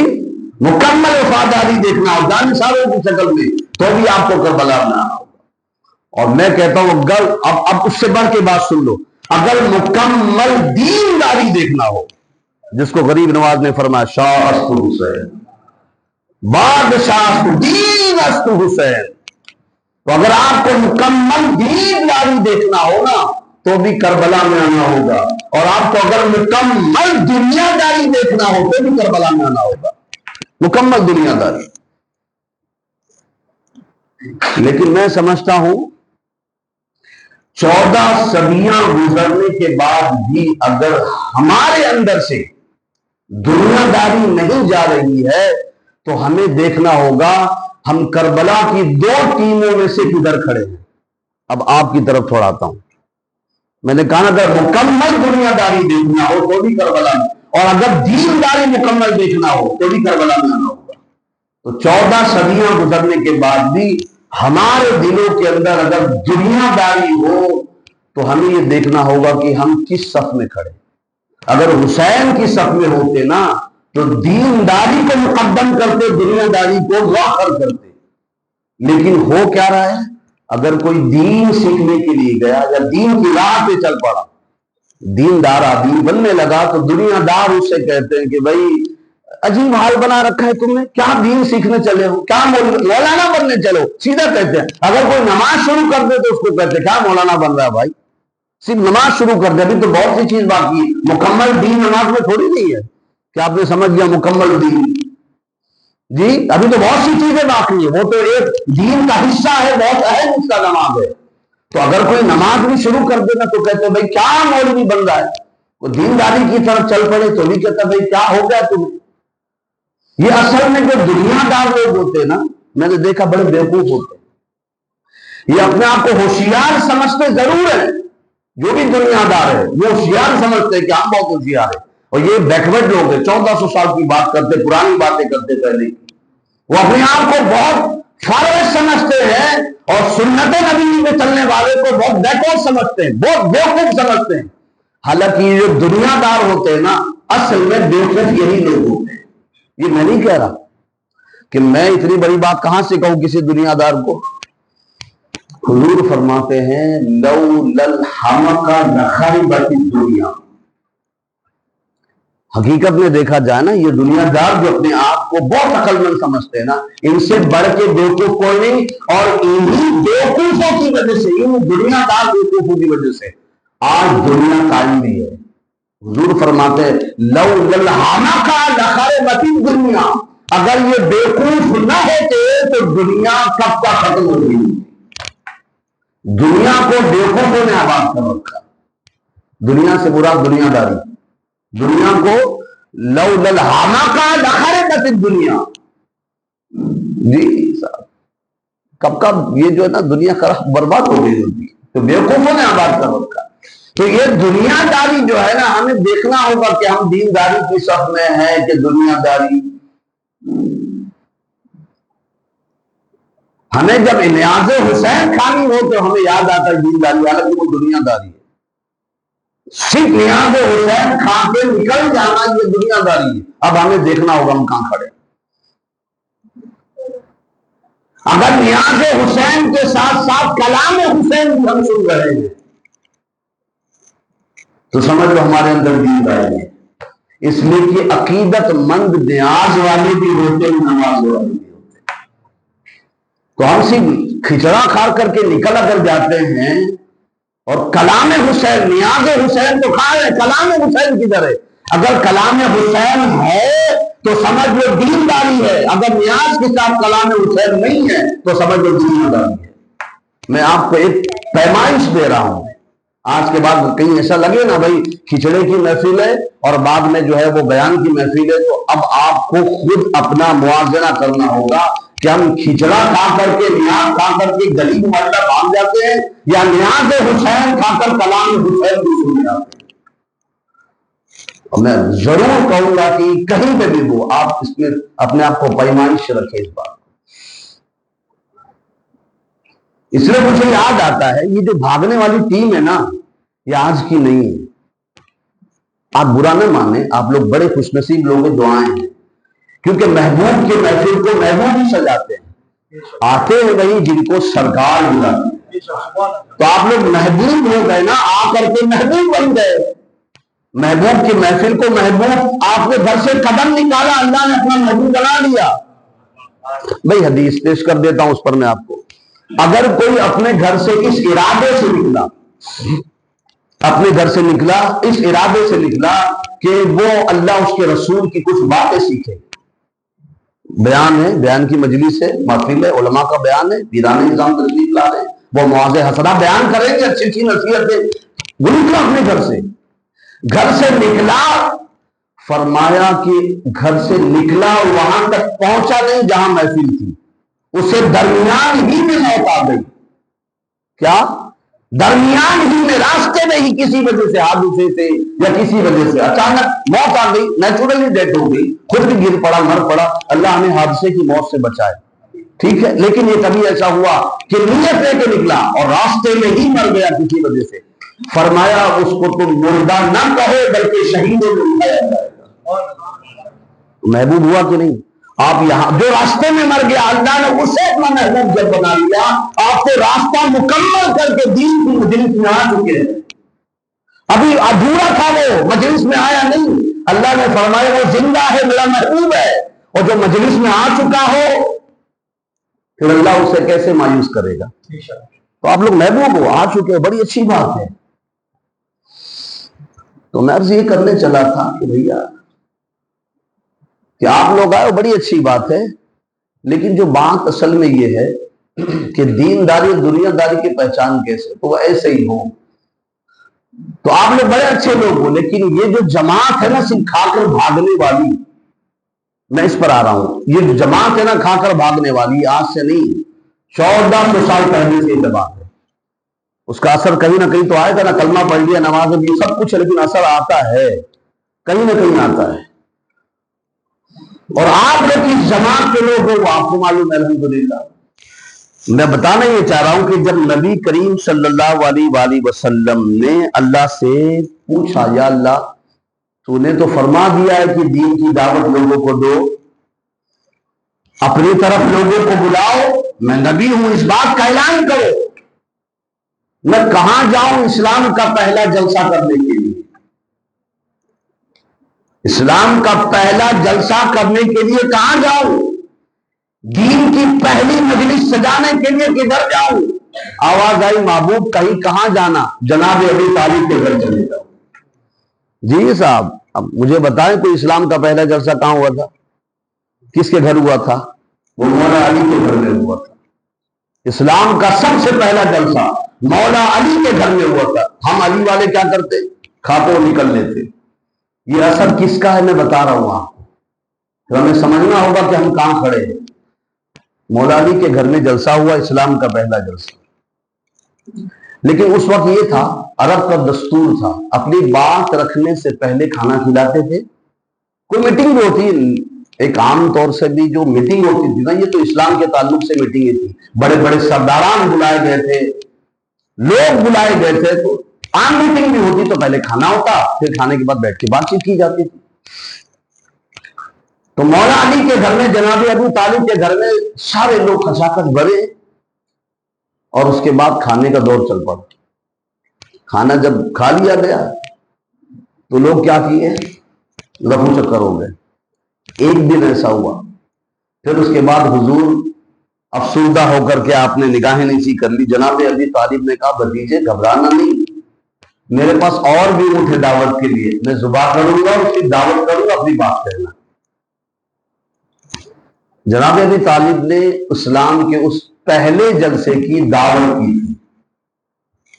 مکمل وفاداری دیکھنا ہو جانشاروں کی شکل میں تو بھی آپ کو کربلا میں آنا ہوگا. اور میں کہتا ہوں اگر اب اس سے بڑھ کے بات سن لو، اگر مکمل دینداری دیکھنا ہو، جس کو غریب نواز نے فرمایا شاہ است حسین بادشاہ دین است حسین، تو اگر آپ کو مکمل دینداری دیکھنا ہو نا تو بھی کربلا میں آنا ہوگا، اور آپ کو اگر مکمل دنیا داری دیکھنا ہو تو بھی کربلا میں آنا ہوگا. مکمل دنیا داری. لیکن میں سمجھتا ہوں 14 صدیاں گزرنے کے بعد بھی اگر ہمارے اندر سے دنیا داری نہیں جا رہی ہے تو ہمیں دیکھنا ہوگا ہم کربلا کی 2 ٹیموں میں سے کدھر کھڑے ہیں. اب آپ کی طرف تھوڑا آتا ہوں. میں نے کہا اگر مکمل دنیا داری دیکھنا ہو تو بھی کربلا میں، اور اگر دین داری مکمل دیکھنا ہو تو بھی کربلا میں آنا ہوگا. تو 14 صدیاں گزرنے کے بعد بھی ہمارے دلوں کے اندر اگر دنیا داری ہو تو ہمیں یہ دیکھنا ہوگا کہ ہم کس صف میں کھڑے. اگر حسین کی صف میں ہوتے نا تو دینداری کو مقدم کرتے، دنیا داری کو مؤخر کرتے. لیکن ہو کیا رہا ہے، اگر کوئی دین سیکھنے کے لیے گیا یا دین کی راہ پہ چل پڑا، دیندار آدمی بننے لگا تو دنیا دار اس سے کہتے ہیں کہ بھائی عجیب حال بنا رکھا ہے تم نے، کیا دین سیکھنے چلے ہو، کیا مولانا بننے چلو. سیدھا کہتے ہیں. اگر کوئی نماز شروع کر دے تو اس کو کہتے ہیں کیا مولانا بن رہا ہے بھائی، صرف نماز شروع کر دے، ابھی تو بہت سی چیز باقی ہے. مکمل دین نماز میں تھوڑی نہیں ہے کہ آپ نے سمجھ گیا مکمل دین. جی ابھی تو بہت سی چیزیں باقی ہیں، وہ تو ایک دین کا حصہ ہے، بہت اہم حصہ نماز ہے. تو اگر کوئی نماز بھی شروع کر دے نا تو کہتے ہیں بھائی کیا مولوی بن رہا ہے. وہ دینداری کی طرف چل پڑے تو بھی کہتا بھائی کیا ہو گیا تمہیں. یہ اصل میں جو دنیا دار لوگ ہوتے نا، میں نے دیکھا بڑے بیوقوف ہوتے ہیں. یہ اپنے آپ کو ہوشیار سمجھتے ضرور ہیں، جو بھی دنیا دار ہے وہ ہوشیار سمجھتے ہیں کہ ہم بہت ہوشیار ہیں. اور یہ بیکورڈ لوگ ہیں، 1400 سال کی بات کرتے، پرانی باتیں کرتے پہلے. وہ اپنے آپ کو بہت فارغ سمجھتے ہیں اور سنت نبی میں چلنے والے کو بہت بیکورڈ سمجھتے ہیں، بہت بیوقوف سمجھتے ہیں. حالانکہ یہ جو دنیا دار ہوتے ہیں نا اصل میں بیوقوف یہی لوگ ہوتے ہیں. یہ میں نہیں کہہ رہا کہ میں اتنی بڑی بات کہاں سے کہوں کسی دنیا دار کو. حضور فرماتے ہیں لولا الحمق لخربت الدنیا. حقیقت میں دیکھا جائے نا یہ دنیا دار جو اپنے آپ کو بہت عقل مند سمجھتے ہیں نا، ان سے بڑھ کے بیوقوف کوئی نہیں. اور انہی بیوقوفوں کی وجہ سے، ان دنیا دار بیوقوفوں کی وجہ سے آج دنیا قائم بھی ہے. حضور فرماتے ہیں لولا الحمق لخربت الدنیا. اگر یہ بیوقوف نہ ہوتے تو دنیا کب کا ختم ہو گئی. دنیا کو بیوقوفوں نے آباد کر رکھا. دنیا سے برا دنیا داری. دنیا کو لولا الحمق لخربت الدنیا. جی صاحب کب کب یہ جو ہے نا دنیا خراب برباد ہو گئی ہوتی تو بیوقوفوں نے آباد کر رکھا. تو یہ دنیا داری جو ہے نا ہمیں دیکھنا ہوگا کہ ہم دینداری کی صف میں ہیں کہ دنیا داری. ہمیں جب نیاز حسین کھانی ہو تو ہمیں یاد آتا ہے دینداری، حالانکہ وہ دنیا داری ہے. صرف نیاز حسین کھا کے نکل جانا یہ دنیا داری ہے. اب ہمیں دیکھنا ہوگا ہم کہاں کھڑے. اگر نیاز حسین کے ساتھ ساتھ کلام حسین بھی ہم سن رہے ہیں تو سمجھ لو ہمارے اندر دینداری ہے. اس لیے کہ عقیدت مند نیاز والے بھی ہوتے ہیں، نماز والے بھی ہوتے ہیں. تو ہم صرف کھچڑا کھا کر کے نکل اگر جاتے ہیں اور کلام حسین نیاز حسین تو کھا رہے، کلام حسین کدھر ہے. اگر کلام حسین ہے تو سمجھ لو دینداری ہے، اگر نیاز کے ساتھ کلام حسین نہیں ہے تو سمجھ لو دینداری ہے. میں آپ کو ایک پیمائش دے رہا ہوں. آج کے بعد کہیں ایسا لگے نا بھائی کھچڑے کی محفل ہے اور بعد میں جو ہے وہ بیان کی محفل ہے، تو اب آپ کو خود اپنا موازنہ کرنا ہوگا کہ ہم کھچڑا کھا کر کے نیاز کھا کر کے گلی محلہ بھاگ جاتے ہیں یا نیاز حسین کھا کر کلام حسین بھی سن جاتے ہیں۔ اور میں ضرور کہوں گا کہ کہیں پہ بھی وہ آپ اس میں اپنے آپ کو پیمائش رکھیں اس بات۔ اس لیے مجھے یاد آتا ہے یہ جو بھاگنے والی ٹیم ہے نا، یہ آج کی نہیں ہے۔ آپ برا نہ مانیں، آپ لوگ بڑے خوش نصیب لوگ دعائیں ہیں، کیونکہ محبوب کے محفل کو محبوب ہی سجاتے ہیں، آتے ہیں وہی جن کو سرکار بلاتے ہیں۔ تو آپ لوگ محبوب ہو گئے نا، آ کر کے محبوب بن گئے۔ محبوب کی محفل کو محبوب، آپ نے گھر سے قدم نکالا، اللہ نے اپنا محبوب بنا لیا۔ بھائی حدیث پیش کر دیتا ہوں اس پر میں آپ کو۔ اگر کوئی اپنے گھر سے اس ارادے سے نکلا، اپنے گھر سے نکلا اس ارادے سے نکلا کہ وہ اللہ اس کے رسول کی کچھ باتیں سیکھے، بیان ہے، بیان کی مجلس ہے، محفل ہے، علماء کا بیان ہے، پیران نظام تشریف لا رہے ہیں، وہ مواضع حسنہ بیان کریں گے، اچھی اچھی نصیحتیں، وہ نکلا اپنے گھر سے نکلا، فرمایا کہ گھر سے نکلا وہاں تک پہنچا نہیں جہاں محفل تھی، اسے درمیان ہی میں موت آ گئی۔ کیا؟ درمیان ہی میں، راستے میں ہی کسی وجہ سے، حادثے سے یا کسی وجہ سے اچانک موت آ گئی، نیچرلی ڈیتھ ہو گئی، خود بھی گر پڑا، مر پڑا، اللہ ہمیں حادثے کی موت سے بچائے، ٹھیک ہے۔ لیکن یہ کبھی ایسا ہوا کہ نیت لے کے نکلا اور راستے میں ہی مر گیا کسی وجہ سے، فرمایا اس کو تم مردہ نہ کہو بلکہ شہیدوں میں اٹھایا جائے گا۔ محبوب ہوا کہ نہیں؟ آپ یہاں جو راستے میں مر گیا، اللہ نے اسے اپنا محبوب جب بنا لیا، آپ کو راستہ مکمل کر کے دین کی مجلس میں آ چکے ہیں۔ ابھی ادھورا تھا، وہ مجلس میں آیا نہیں، اللہ نے فرمایا وہ زندہ ہے، میرا محبوب ہے، اور جو مجلس میں آ چکا ہو پھر اللہ اسے کیسے مایوس کرے گا؟ تو آپ لوگ محبوب ہو، آ چکے ہو، بڑی اچھی بات ہے۔ تو میں عرض یہ کرنے چلا تھا کہ بھیا کہ آپ لوگ آئے ہو بڑی اچھی بات ہے، لیکن جو بات اصل میں یہ ہے کہ دینداری اور دنیا داری کی پہچان کیسے، تو وہ ایسے ہی ہو۔ تو آپ لوگ بڑے اچھے لوگ ہو، لیکن یہ جو جماعت ہے نا صرف کھا کر بھاگنے والی، میں اس پر آ رہا ہوں، یہ جو جماعت ہے نا کھا کر بھاگنے والی، آج سے نہیں 1400 سال پہلے سے یہ بات ہے۔ اس کا اثر کہیں نہ کہیں تو آئے گا نا، کلمہ پڑھ لیا، نماز بھی سب کچھ ہے، لیکن اثر آتا ہے، کہیں نہ کہیں آتا ہے۔ اور آپ لوگ اس جماعت کے لوگ ہو، وہ آپ کو معلوم ہے الحمدللہ۔ میں بتانا یہ چاہ رہا ہوں کہ جب نبی کریم صلی اللہ علیہ وآلہ وسلم نے اللہ سے پوچھا، یا اللہ تو نے تو فرما دیا ہے کہ دین کی دعوت لوگوں کو دو، اپنی طرف لوگوں کو بلاؤ، میں نبی ہوں، اس بات کا اعلان کرو، میں کہاں جاؤں اسلام کا پہلا جلسہ کرنے کے لیے؟ اسلام کا پہلا جلسہ کرنے کے لیے کہاں جاؤں؟ دین کی پہلی مجلس سجانے کے لیے کدھر جاؤں؟ آواز آئی، محبوب کہیں کہاں جانا؟ جناب ابی طالب کے گھر چلے جاؤ۔ جی صاحب، اب مجھے بتائیں کوئی اسلام کا پہلا جلسہ کہاں ہوا تھا؟ کس کے گھر ہوا تھا؟ وہ مولا علی کے گھر میں ہوا تھا۔ اسلام کا سب سے پہلا جلسہ مولا علی کے گھر میں ہوا تھا۔ ہم علی والے کیا کرتے؟ کھاپو نکل لیتے۔ یہ اثر کس کا ہے میں بتا رہا ہوں آپ کو، تو ہمیں سمجھنا ہوگا کہ ہم کہاں کھڑے ہیں۔ مولا علی کے گھر میں جلسہ ہوا، اسلام کا پہلا جلسہ، لیکن اس وقت یہ تھا، عرب کا دستور تھا، اپنی بات رکھنے سے پہلے کھانا کھلاتے تھے۔ کوئی میٹنگ بھی ہوتی، ایک عام طور سے بھی جو میٹنگ ہوتی تھی نا، یہ تو اسلام کے تعلق سے میٹنگیں تھی، بڑے بڑے سرداران بلائے گئے تھے، لوگ بلائے گئے تھے، تو عام میٹنگ بھی ہوتی تو پہلے کھانا ہوتا، پھر کھانے کے بعد بیٹھ کے بات چیت کی جاتی تھی۔ تو مولا علی کے گھر میں، جناب ابو طالب کے گھر میں سارے لوگ کھچاکھچ بھرے، اور اس کے بعد کھانے کا دور چل پڑا۔ کھانا جب کھا لیا گیا تو لوگ کیا کیے؟ رفو چکر ہو گئے۔ ایک دن ایسا ہوا، پھر اس کے بعد حضور افسردہ ہو کر کے آپ نے نگاہیں نیچی کر لی۔ جناب ابی طالب نے کہا، بھتیجے گھبرانا نہیں، میرے پاس اور بھی اونٹ ہے دعوت کے لیے، میں ذبح کروں گا، اس کی دعوت کروں گا، اپنی بات کہنا۔ جناب ابی طالب نے اسلام کے اس پہلے جلسے کی دعوت کی تھی،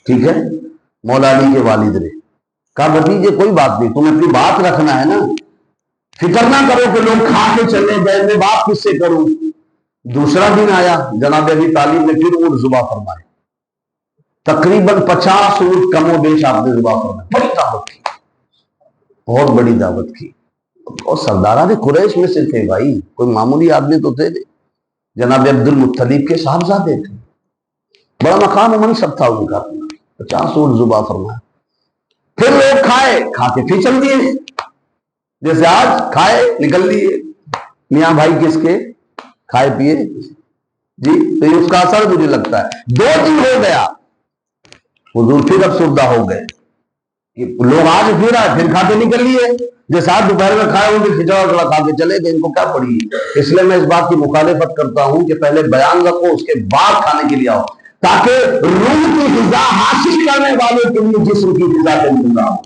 ٹھیک ہے، مولا علی کے والد نے کہا بھتیجے کوئی بات نہیں، تمہیں اپنی بات رکھنا ہے نا، فکر نہ کرو کہ لوگ کھا کے چلے گئے، میں بات کس سے کروں۔ دوسرا دن آیا، جناب ابی طالب نے پھر اونٹ ذبح فرمائے، تقریباً 50 اونٹ کم و بیش آپ نے ذبح فرمائے، بڑی دعوت کی، بہت بڑی دعوت کی، اور سرداران قریش میں سے تھے بھائی، کوئی معمولی آدمی تو تھے، جناب عبد المطلب کے صاحبزادے تھے، بڑا مقام و منصب تھا ان کا، 50 اونٹ ذبح فرمایا۔ پھر لوگ کھائے، کھا کے پھر چل دیے، جیسے آج کھائے نکل لیے، میاں بھائی کس کے کھائے پیے جی، تو اس کا اثر مجھے لگتا ہے 2 دن ہو گیا، حضور پھر افسردہ ہو گئے کہ لوگ آج پھر آئے، پھر کھا کے نکل لیے، جیسے آج دوپہر میں کھائے ہوں گے کھچڑا وچڑا کھا کے چلے گئے، ان کو کیا پڑی۔ اس لیے میں اس بات کی مخالفت کرتا ہوں کہ پہلے بیان رکھو، اس کے بعد کھانے کے لیے آؤ، تاکہ روح کی غذا حاصل کرنے والوں کے لیے جسم کی غذا کا انتظام ہو۔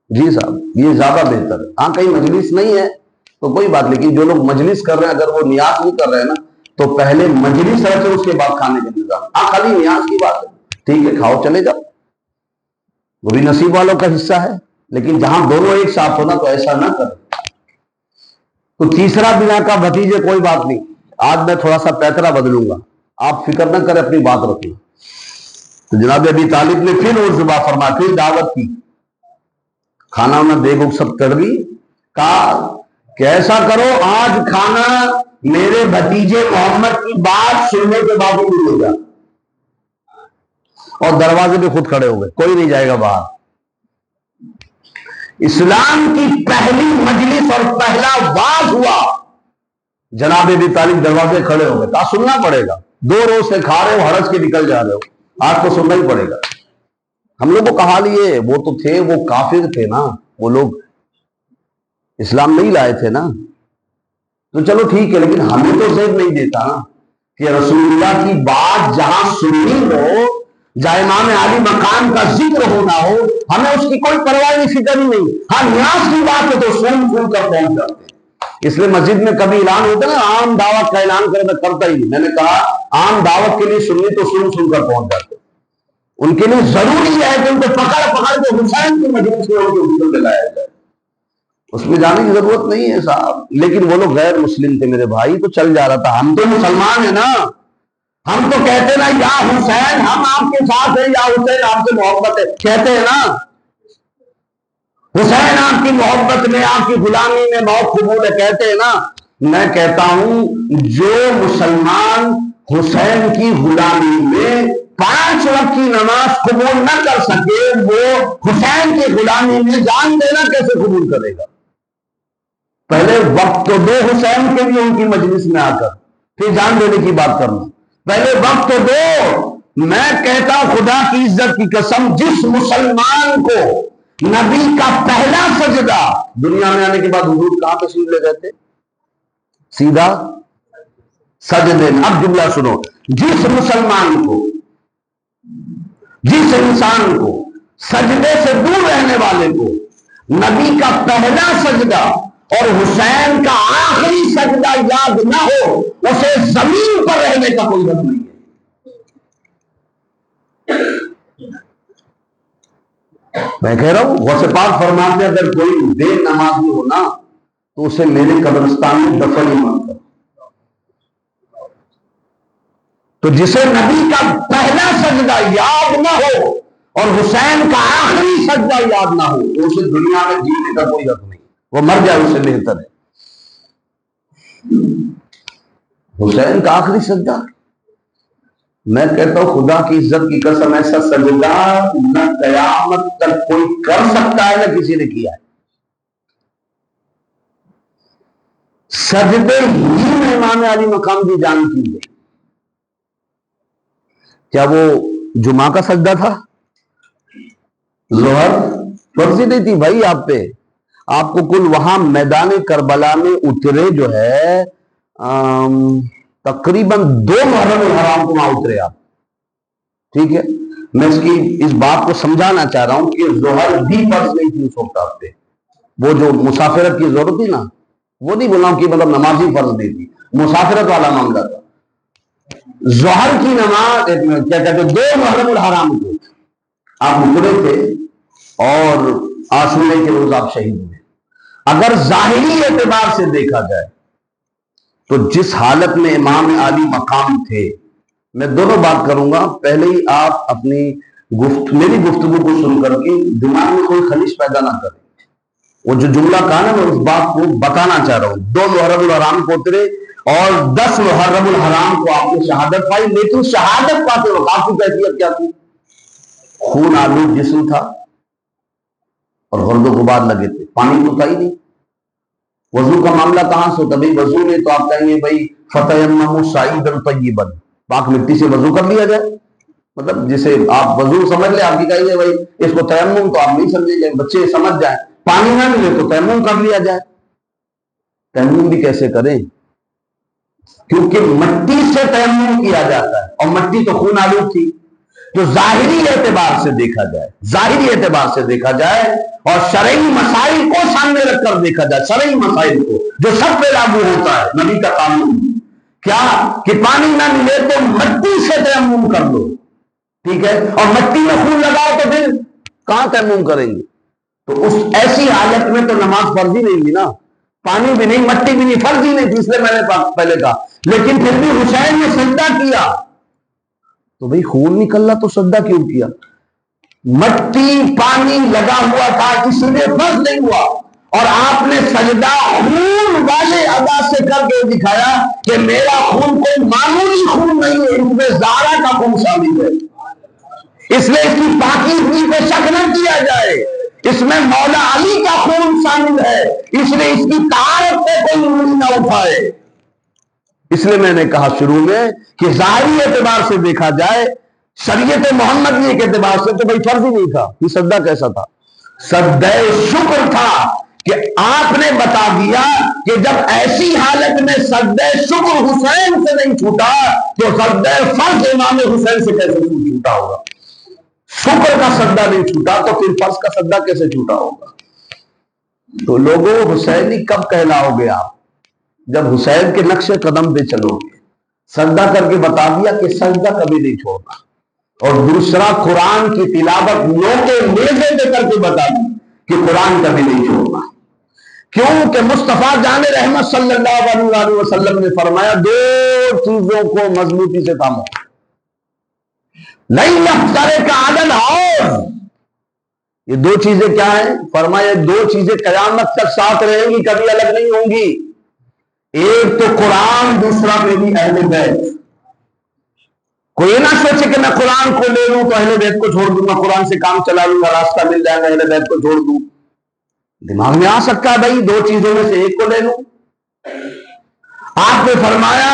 جی صاحب یہ زیادہ بہتر ہے۔ ہاں کہیں مجلس نہیں ہے تو کوئی بات، لیکن جو لوگ مجلس کر رہے ہیں اگر وہ نیاز بھی کر رہے ہیں نا تو پہلے مجلس رکھے، اس کے بعد کھانے کا انتظام۔ ہاں خالی نیاز کی بات ہے، ٹھیک ہے کھاؤ چلے جاؤ، وہ بھی نصیب والوں کا حصہ ہے، لیکن جہاں دونوں ایک ساتھ ہونا تو ایسا نہ کرے۔ تو تیسرا بنا کا بھتیجے کوئی بات نہیں، آج میں تھوڑا سا پیترا بدلوں گا، آپ فکر نہ کریں، اپنی بات رکھیں۔ تو جناب ابی طالب نے پھر اور ذبح فرمایا، پھر دعوت کی، کھانا انہیں دیکھ سب کر گئی، کہا کہ ایسا کرو آج کھانا میرے بھتیجے محمد کی بات سننے کے بعد ہی ملے گا، اور دروازے پہ خود کھڑے ہو گئے، کوئی نہیں جائے گا باہر۔ اسلام کی پہلی مجلس اور پہلا واز ہوا، جناب ابی طالب دروازے کھڑے ہو گئے، کہا سننا پڑے گا، 2 روز سے کھا رہے ہو، حرج کے نکل جا رہے ہو، آج تو سننا ہی پڑے گا۔ ہم لوگ کو کہا لیے، وہ تو تھے، وہ کافر تھے نا، وہ لوگ اسلام نہیں لائے تھے نا، تو چلو ٹھیک ہے، لیکن ہمیں تو زیب نہیں دیتا نا کہ رسول اللہ کی بات جہاں سننی ہو، جہاں امام عالی مقام کا ذکر ہونا ہو، ہمیں اس کی کوئی پرواہ نہیں، فکر ہی نہیں۔ ہاں نیاز کی بات ہے تو سن سن کر پہنچ جاتے ہیں۔ اس لیے مسجد میں کبھی اعلان ہوتا ہے نا، عام دعوت کا اعلان کرے، میں کرتا ہی نہیں، میں نے کہا عام دعوت کے لیے سننی تو سن سن کر پہنچ جاتے ہیں، ان کے لیے ضروری ہے کہ ان کو پکڑ پکڑ کے حسین کی مجلس میں ان کے حکم دلایا جائے، اس میں جانے کی ضرورت نہیں ہے صاحب۔ لیکن وہ لوگ غیر مسلم تھے میرے بھائی، تو چل جا رہا تھا، ہم تو مسلمان ہیں نا، ہم تو کہتے نا یا حسین ہم آپ کے ساتھ ہیں، یا حسین آپ سے محبت ہے، کہتے ہیں نا، حسین آپ کی محبت میں، آپ کی غلامی میں موت قبول ہے، کہتے ہیں نا۔ میں کہتا ہوں جو مسلمان حسین کی غلامی میں 5 وقت کی نماز قبول نہ کر سکے، وہ حسین کی غلامی میں جان دینا کیسے قبول کرے گا؟ پہلے وقت تو دو حسین کے لیے ان کی مجلس میں آ کر، پھر جان دینے کی بات کرنا، پہلے وقت تو دو۔ میں کہتا ہوں خدا کی عزت کی قسم، جس مسلمان کو نبی کا پہلا سجدہ دنیا میں آنے کے بعد حضور کہاں تشریف لے گئے تھے؟ سیدھا سجدے میں۔ اب جملہ سنو، جس مسلمان کو، جس انسان کو، سجدے سے دور رہنے والے کو نبی کا پہلا سجدہ اور حسین کا آخری سجدہ یاد نہ ہو، اسے زمین پر رہنے کا کوئی حق نہیں ہے۔ میں کہہ رہا ہوں غوث پاک فرماتے ہیں اگر کوئی بے نمازی ہو نا تو اسے میرے قبرستان میں دفن ہی مت کرو۔ تو جسے نبی کا پہلا سجدہ یاد نہ ہو اور حسین کا آخری سجدہ یاد نہ ہو تو اسے دنیا میں جینے کا کوئی حق نہیں، وہ مر جائے اسے بہتر ہے۔ حسین کا آخری سجدہ، میں کہتا ہوں خدا کی عزت کی قسم ایسا سجدہ نہ قیامت تک کوئی کر سکتا ہے نہ کسی نے کیا ہے۔ سجدے ہی میں امام علی مقام کی جان کی گئی۔ کیا وہ جمعہ کا سجدہ تھا؟ ظہر فرضی نہیں تھی بھائی آپ پہ، آپ کو کل وہاں میدان کربلا میں اترے جو ہے تقریباً 2 محرم الحرام کو وہاں اترے آپ، ٹھیک ہے۔ میں اس بات کو سمجھانا چاہ رہا ہوں کہ ظہر بھی فرض نہیں تھی اس وقت آپ پہ، وہ جو مسافرت کی ضرورت تھی نا، وہ نہیں بولا کہ مطلب نماز ہی فرض نہیں تھی، مسافرت والا معاملہ تھا۔ ظہر کی نماز کیا کہتے 2 محرم الحرام کو آپ اترے تھے اور عاشورے کے روز آپ شہید ہوئے. اگر ظاہری اعتبار سے دیکھا جائے تو جس حالت میں امام عالی مقام تھے، میں دونوں بات کروں گا. پہلے ہی آپ اپنی میری گفتگو کو سن کر کے دماغ میں کوئی خلیش پیدا نہ کریں. وہ جو جملہ کہا نا، میں اس بات کو بتانا چاہ رہا ہوں. 2 محرم الحرام کو اترے اور 10 محرم الحرام کو آپ نے شہادت پائی، لیکن شہادت پاتے وقت آپ کی کیفیت کیا تھی؟ خون آلود جسم تھا اور غرد و غبار لگے تھے، پانی تو تھا ہی نہیں. وضو کا معاملہ کہاں سے ہوتا؟ بھائی وضو میں تو آپ کہیں گے بھائی فتیمموا صعیدا طیبا، پاک مٹی سے وضو کر لیا جائے. مطلب جسے آپ وضو سمجھ لیں، آپ کی کہیں گے بھائی اس کو تیمم تو آپ نہیں سمجھیں گے، بچے سمجھ جائیں. پانی نہ ملے تو تیمم کر لیا جائے. تیمم بھی کیسے کریں؟ کیونکہ مٹی سے تیمم کیا جاتا ہے اور مٹی تو خون آلود تھی. جو ظاہری اعتبار سے دیکھا جائے اور شرعی مسائل کو سامنے رکھ کر دیکھا جائے، شرعی مسائل کو جو سب پہ لاگو ہوتا ہے، نبی کا قانون کیا کہ پانی نہ ملے تو مٹی سے تیمم کر لو، ٹھیک ہے؟ اور مٹی میں خون لگاؤ تو پھر کہاں تیمم کریں گے؟ تو اس ایسی حالت میں تو نماز فرض ہی نہیں ہوئی نا. پانی بھی نہیں، مٹی بھی نہیں، فرض ہی نہیں تھی. اس لیے میں نے پہلے کہا. لیکن پھر بھی حسین نے سجدہ کیا تو بھئی خون نکلنا تو سجدہ کیوں کیا؟ مٹی پانی لگا ہوا تھا، اس لیے فرض نہیں ہوا. اور آپ نے سجدہ خون والے ادا سے کر کے دکھایا کہ میرا خون کوئی معمولی خون نہیں ہے، اس میں زہرا کا خون شامل ہے. اس لیے اس کی پاکیزگی پہ شک نہ کیا جائے. اس میں مولا علی کا خون شامل ہے، اس لیے اس کی طہارت پہ کوئی انگلی نہ اٹھائے. اس لیے میں نے کہا شروع میں کہ ظاہری اعتبار سے دیکھا جائے، شریعت محمد کے اعتبار سے تو بھائی فرض ہی نہیں تھا. یہ سجدہ کیسا تھا؟ سجدہ شکر تھا کہ آپ نے بتا دیا کہ جب ایسی حالت میں سجدہ شکر حسین سے نہیں چھوٹا تو سجدہ فرض امام حسین سے کیسے چھوٹا ہوگا؟ شکر کا سجدہ نہیں چھوٹا تو پھر فرض کا سجدہ کیسے چھوٹا ہوگا؟ تو لوگوں، حسینی کب کہلاؤ گے آپ؟ جب حسین کے نقش قدم پہ چلو گے. سجدہ کر کے بتا دیا کہ سجدہ کبھی نہیں چھوڑنا. اور دوسرا، قرآن کی تلاوت نوکے نیزے پہ کر کے بتا دی کہ قرآن کبھی نہیں چھوڑنا. کیوں کہ مصطفیٰ جان رحمت صلی اللہ علیہ وسلم نے فرمایا 2 چیزوں کو مضبوطی سے تھامو. نہیں یفترق علی الحوض. یہ 2 چیزیں کیا ہیں؟ فرمایا 2 چیزیں قیامت تک ساتھ رہیں گی، کبھی الگ نہیں ہوں گی. ایک تو قرآن، دوسرا میری اہل بیت. کوئی نہ سوچے کہ میں قرآن کو لے لوں تو اہل بیت کو چھوڑ دوں گا، قرآن سے کام چلا لوں گا، راستہ مل جائے گا، اہل بیت کو چھوڑ دوں. دماغ میں آ سکتا ہے بھائی 2 چیزوں میں سے ایک کو لے لوں. آپ نے فرمایا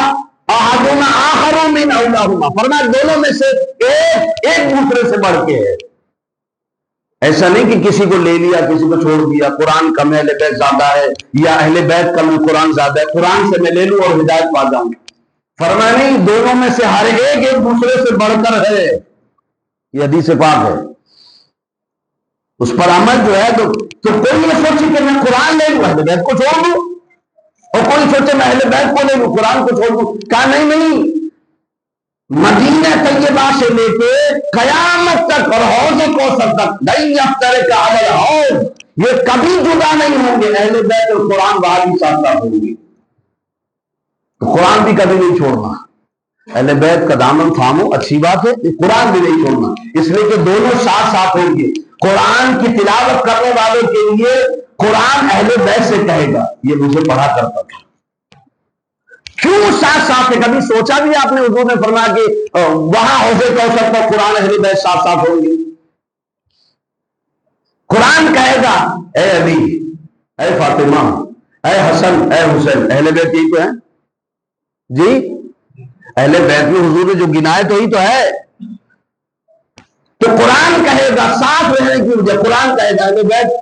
احدہما آخر من اولاہما، فرمایا دونوں میں سے ایک دوسرے سے بڑھ کے ہے. ایسا نہیں کہ کسی کو لے لیا کسی کو چھوڑ دیا، قرآن کم ہے اہل بیت زیادہ ہے، یا اہل بیت کم ہے قرآن زیادہ ہے، قرآن سے میں لے لوں اور ہدایت پا جاؤں. فرمایا نہیں، دونوں میں سے ہر ایک دوسرے سے بڑھ کر ہے. یہ حدیث پاک ہے. اس پر عمل جو ہے تو کوئی یہ سوچے کہ میں قرآن لے لوں اہل بیت کو چھوڑ دوں، اور کوئی سوچے میں اہل بیت کو لے لوں قرآن کو چھوڑ دوں. کہا نہیں، مدینہ طیبہ سے لے کے قیامت تک اور حوض کوثر تک نہیں یفترق علی الحوض، یہ کبھی جدا نہیں ہوں گے. اہل بیت اور قرآن وہاں بھی ساتھ ساتھ ہوں گے. تو قرآن بھی کبھی نہیں چھوڑنا. اہل بیت کا دامن تھامو، اچھی بات ہے، قرآن بھی نہیں چھوڑنا، اس لیے کہ دونوں ساتھ ساتھ ہوں گے. قرآن کی تلاوت کرنے والوں کے لیے قرآن اہل بیت سے کہے گا. یہ مجھے پڑھا کرتا تھا. کیوں ساتھ ساتھ ہے؟ کبھی سوچا بھی آپ نے؟ حضور نے فرمایا کہ وہاں حوض کوثر پر قرآن اہل بیت ساتھ ساتھ ہوں گے. قرآن کہے گا اے علی، اے فاطمہ، اے حسن، اے حسین. اہل بیت یہی تو ہے جی. اہل بیت میں حضور نے جو گنائے تو ہی تو ہے. تو قرآن کہے گا ساتھ رہنے کی وجہ، قرآن کہے گا اہل بیت،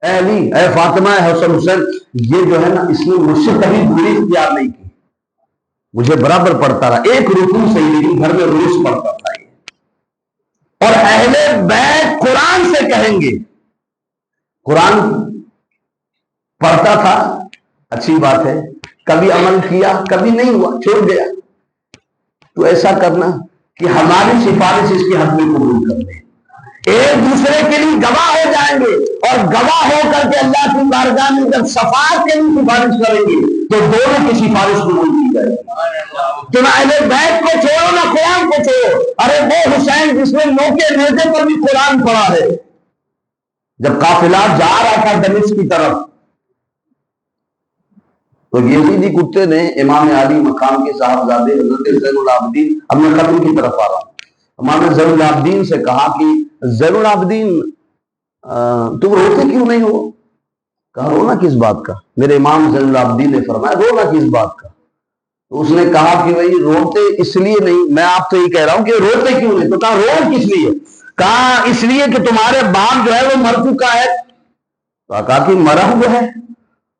اے علی، اے فاطمہ، اے حسن، حسین. یہ جو ہے نا، اس نے مجھ سے کبھی دوری اختیار نہیں کی، مجھے برابر پڑھتا رہا. ایک رکوع سے ہی لیکن گھر میں روز پڑھتا تھا یہ. اور اہل بیت قرآن سے کہیں گے. قرآن پڑھتا تھا، اچھی بات ہے، کبھی عمل کیا، کبھی نہیں ہوا، چھوڑ گیا. تو ایسا کرنا کہ ہماری سفارش اس کے حق میں قبول کر لیں. ایک دوسرے کے لیے گواہ ہو جائیں گے، اور گواہ ہو کر کے اللہ کی بارگاہ میں جب شفاعت کے لیے سفارش کریں گے تو دونوں کی سفارش قبول کی جائے گی۔ تو نہ اہل بیت کو چھوڑو نہ قرآن کو چھوڑو۔ ارے وہ حسین جس نے نوکے نیزے پر بھی قرآن پڑھا ہے، جب قافلہ جا رہا تھا دمشق کی طرف تو یزیدی کتے نے امام علی مقام کے صاحبزادے حضرت زین العابدین، اب میں ختم کی طرف آ رہا ہوں، امام زین العابدین سے کہا کہ زین العابدین تم روتے کیوں نہیں ہو؟ کہا رونا کس بات کا؟ میرے امام زین العابدین نے فرمایا رونا کس بات کا؟ تو اس نے کہا کہ بھائی روتے اس لیے نہیں، میں آپ تو یہ کہہ رہا ہوں کہ روتے کیوں نہیں؟ تو کہا رو کس لیے؟ کہا اس لیے کہ تمہارے باپ جو ہے وہ مر چکا ہے۔ کہا کہ مرا ہوا ہے؟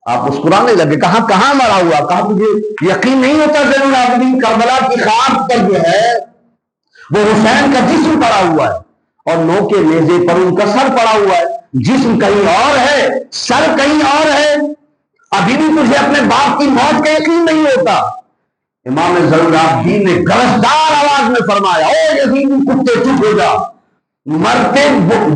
آپ مسکرانے لگے۔ کہا کہاں مرا ہوا؟ کہا مجھے یقین نہیں ہوتا زین العابدین، کربلا کی خاک پر جو ہے وہ حسین کا جسم پڑا ہوا ہے اور نو کے نیزے پر ان کا سر پڑا ہوا ہے، جسم کہیں اور ہے سر کہیں اور ہے، ابھی بھی تجھے اپنے باپ کی موت کا یقین نہیں ہوتا۔ امام زین العابدین نے گرجدار آواز میں فرمایا او یزیدی کتے چپ ہو جا، مرتے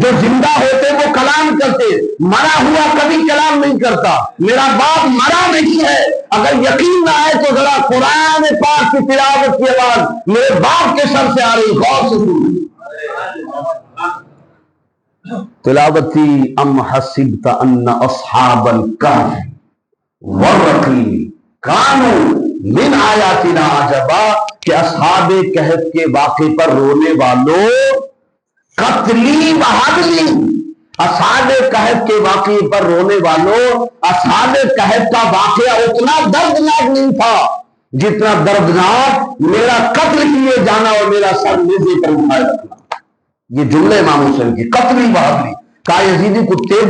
جو زندہ ہوتے وہ کلام کرتے، مرا ہوا کبھی کلام نہیں کرتا، میرا باپ مرا نہیں ہے، اگر یقین نہ آئے تو ذرا قرآن پاک کی تلاوت کی آواز میرے باپ کے سر سے آ رہی، غور سے سنو۔ تلاوت تھی ام حسبت ان اصحاب الکہف والرقیم کانوا من آیاتنا عجبا، کہ اصحاب کہف کے واقعے پر رونے والوں قتلی بہادری، اصحاب کہف کے واقعے پر رونے والوں اصحاب کہف کا واقعہ اتنا دردناک نہیں تھا جتنا دردناک میرا قتل کیے جانا اور میرا سر نیزے پر اٹھائے رکھنا۔ یہ جملے امام حسین کی، قتلی بہادری۔ کہا یزیدی کتے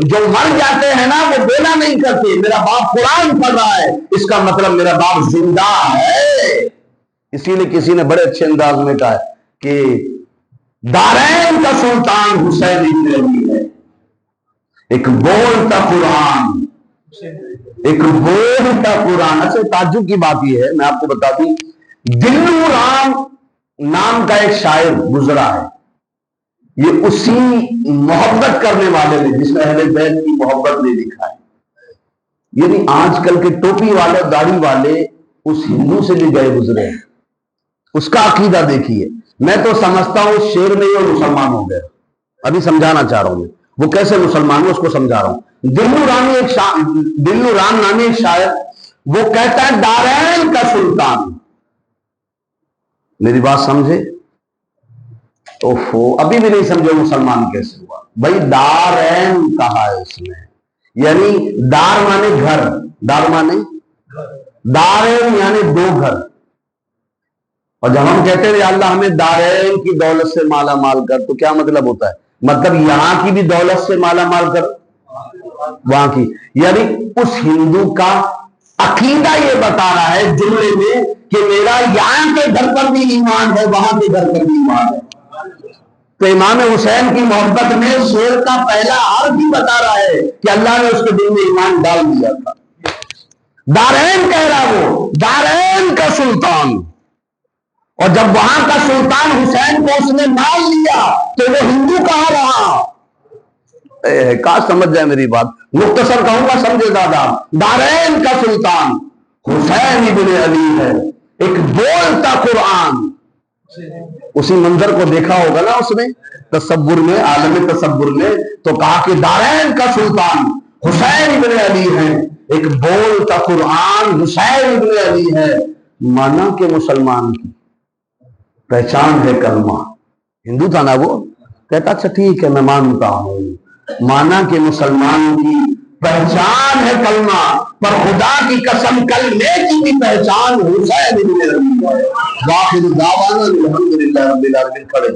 جو مر جاتے ہیں نا وہ بولا نہیں کرتے، میرا باپ قرآن پڑھ رہا ہے، اس کا مطلب میرا باپ زندہ ہے۔ اسی لیے کسی نے بڑے اچھے انداز میں کہا ہے کہ دارین کا سلطان حسین ابن علی ہے، ایک بولتا قرآن، ایک بولتا قرآن۔ اچھا تعجب کی بات یہ ہے، میں آپ کو بتا دوں، دلو رام نام کا ایک شاعر گزرا ہے، یہ اسی محبت کرنے والے نے جس نے اہل بیت کی محبت نے لکھا ہے۔ یعنی آج کل کے ٹوپی والے داڑھی والے اس ہندو سے بھی گئے گزرے ہیں، اس کا عقیدہ دیکھیے۔ میں تو سمجھتا ہوں شیر نہیں اور مسلمان ہو گیا، ابھی سمجھانا چاہ رہا ہوں، وہ کیسے مسلمان ہو اس کو سمجھا رہا ہوں۔ دلو رام نامی ایک شاعر، وہ کہتا ہے دارین کا سلطان۔ میری بات سمجھے؟ اوفو ابھی بھی نہیں سمجھو مسلمان کیسے ہوا؟ بھائی دارین کہا ہے اس نے، یعنی دار مانے گھر، دار مانے دارین یعنی دو گھر۔ اور جب ہم کہتے ہیں یا اللہ ہمیں دارین کی دولت سے مالا مال کر، تو کیا مطلب ہوتا ہے؟ مطلب یہاں کی بھی دولت سے مالا مال کر، وہاں کی، یعنی اس ہندو کا عقیدہ یہ بتا رہا ہے جملے میں کہ میرا یہاں کے گھر پر بھی ایمان ہے، وہاں کے گھر پر بھی ایمان ہے۔ تو امام حسین کی محبت میں شیر کا پہلا حرف بھی بتا رہا ہے کہ اللہ نے اس کے دل میں ایمان ڈال دیا تھا۔ دارین کہہ رہا وہ، دارین کا سلطان۔ اور جب وہاں کا سلطان حسین کو اس نے مان لیا تو وہ ہندو کہاں رہا؟ کاش سمجھ جائے میری بات، مختصر کہوں گا سمجھے زیادہ۔ دارین کا سلطان حسین ابن علی ہے، ایک بولتا قرآن۔ اسی منظر کو دیکھا ہوگا نا اس نے تصور میں، عالم تصور میں، تو کہا کہ دارین کا سلطان حسین ابن علی ہے، ایک بولتا قرآن حسین ابن علی ہے۔ مانا کہ مسلمان کی پہچان ہے کلمہ، ہندو تھا نا وہ، کہتا اچھا ٹھیک ہے میں مانتا ہوں، مانا کہ مسلمان کی پہچان ہے کلمہ، پر خدا کی قسم کلمے کی بھی پہچان حسین ابن علی ہے۔ واخر دعوانا الحمدللہ رب العالمین۔ کھڑے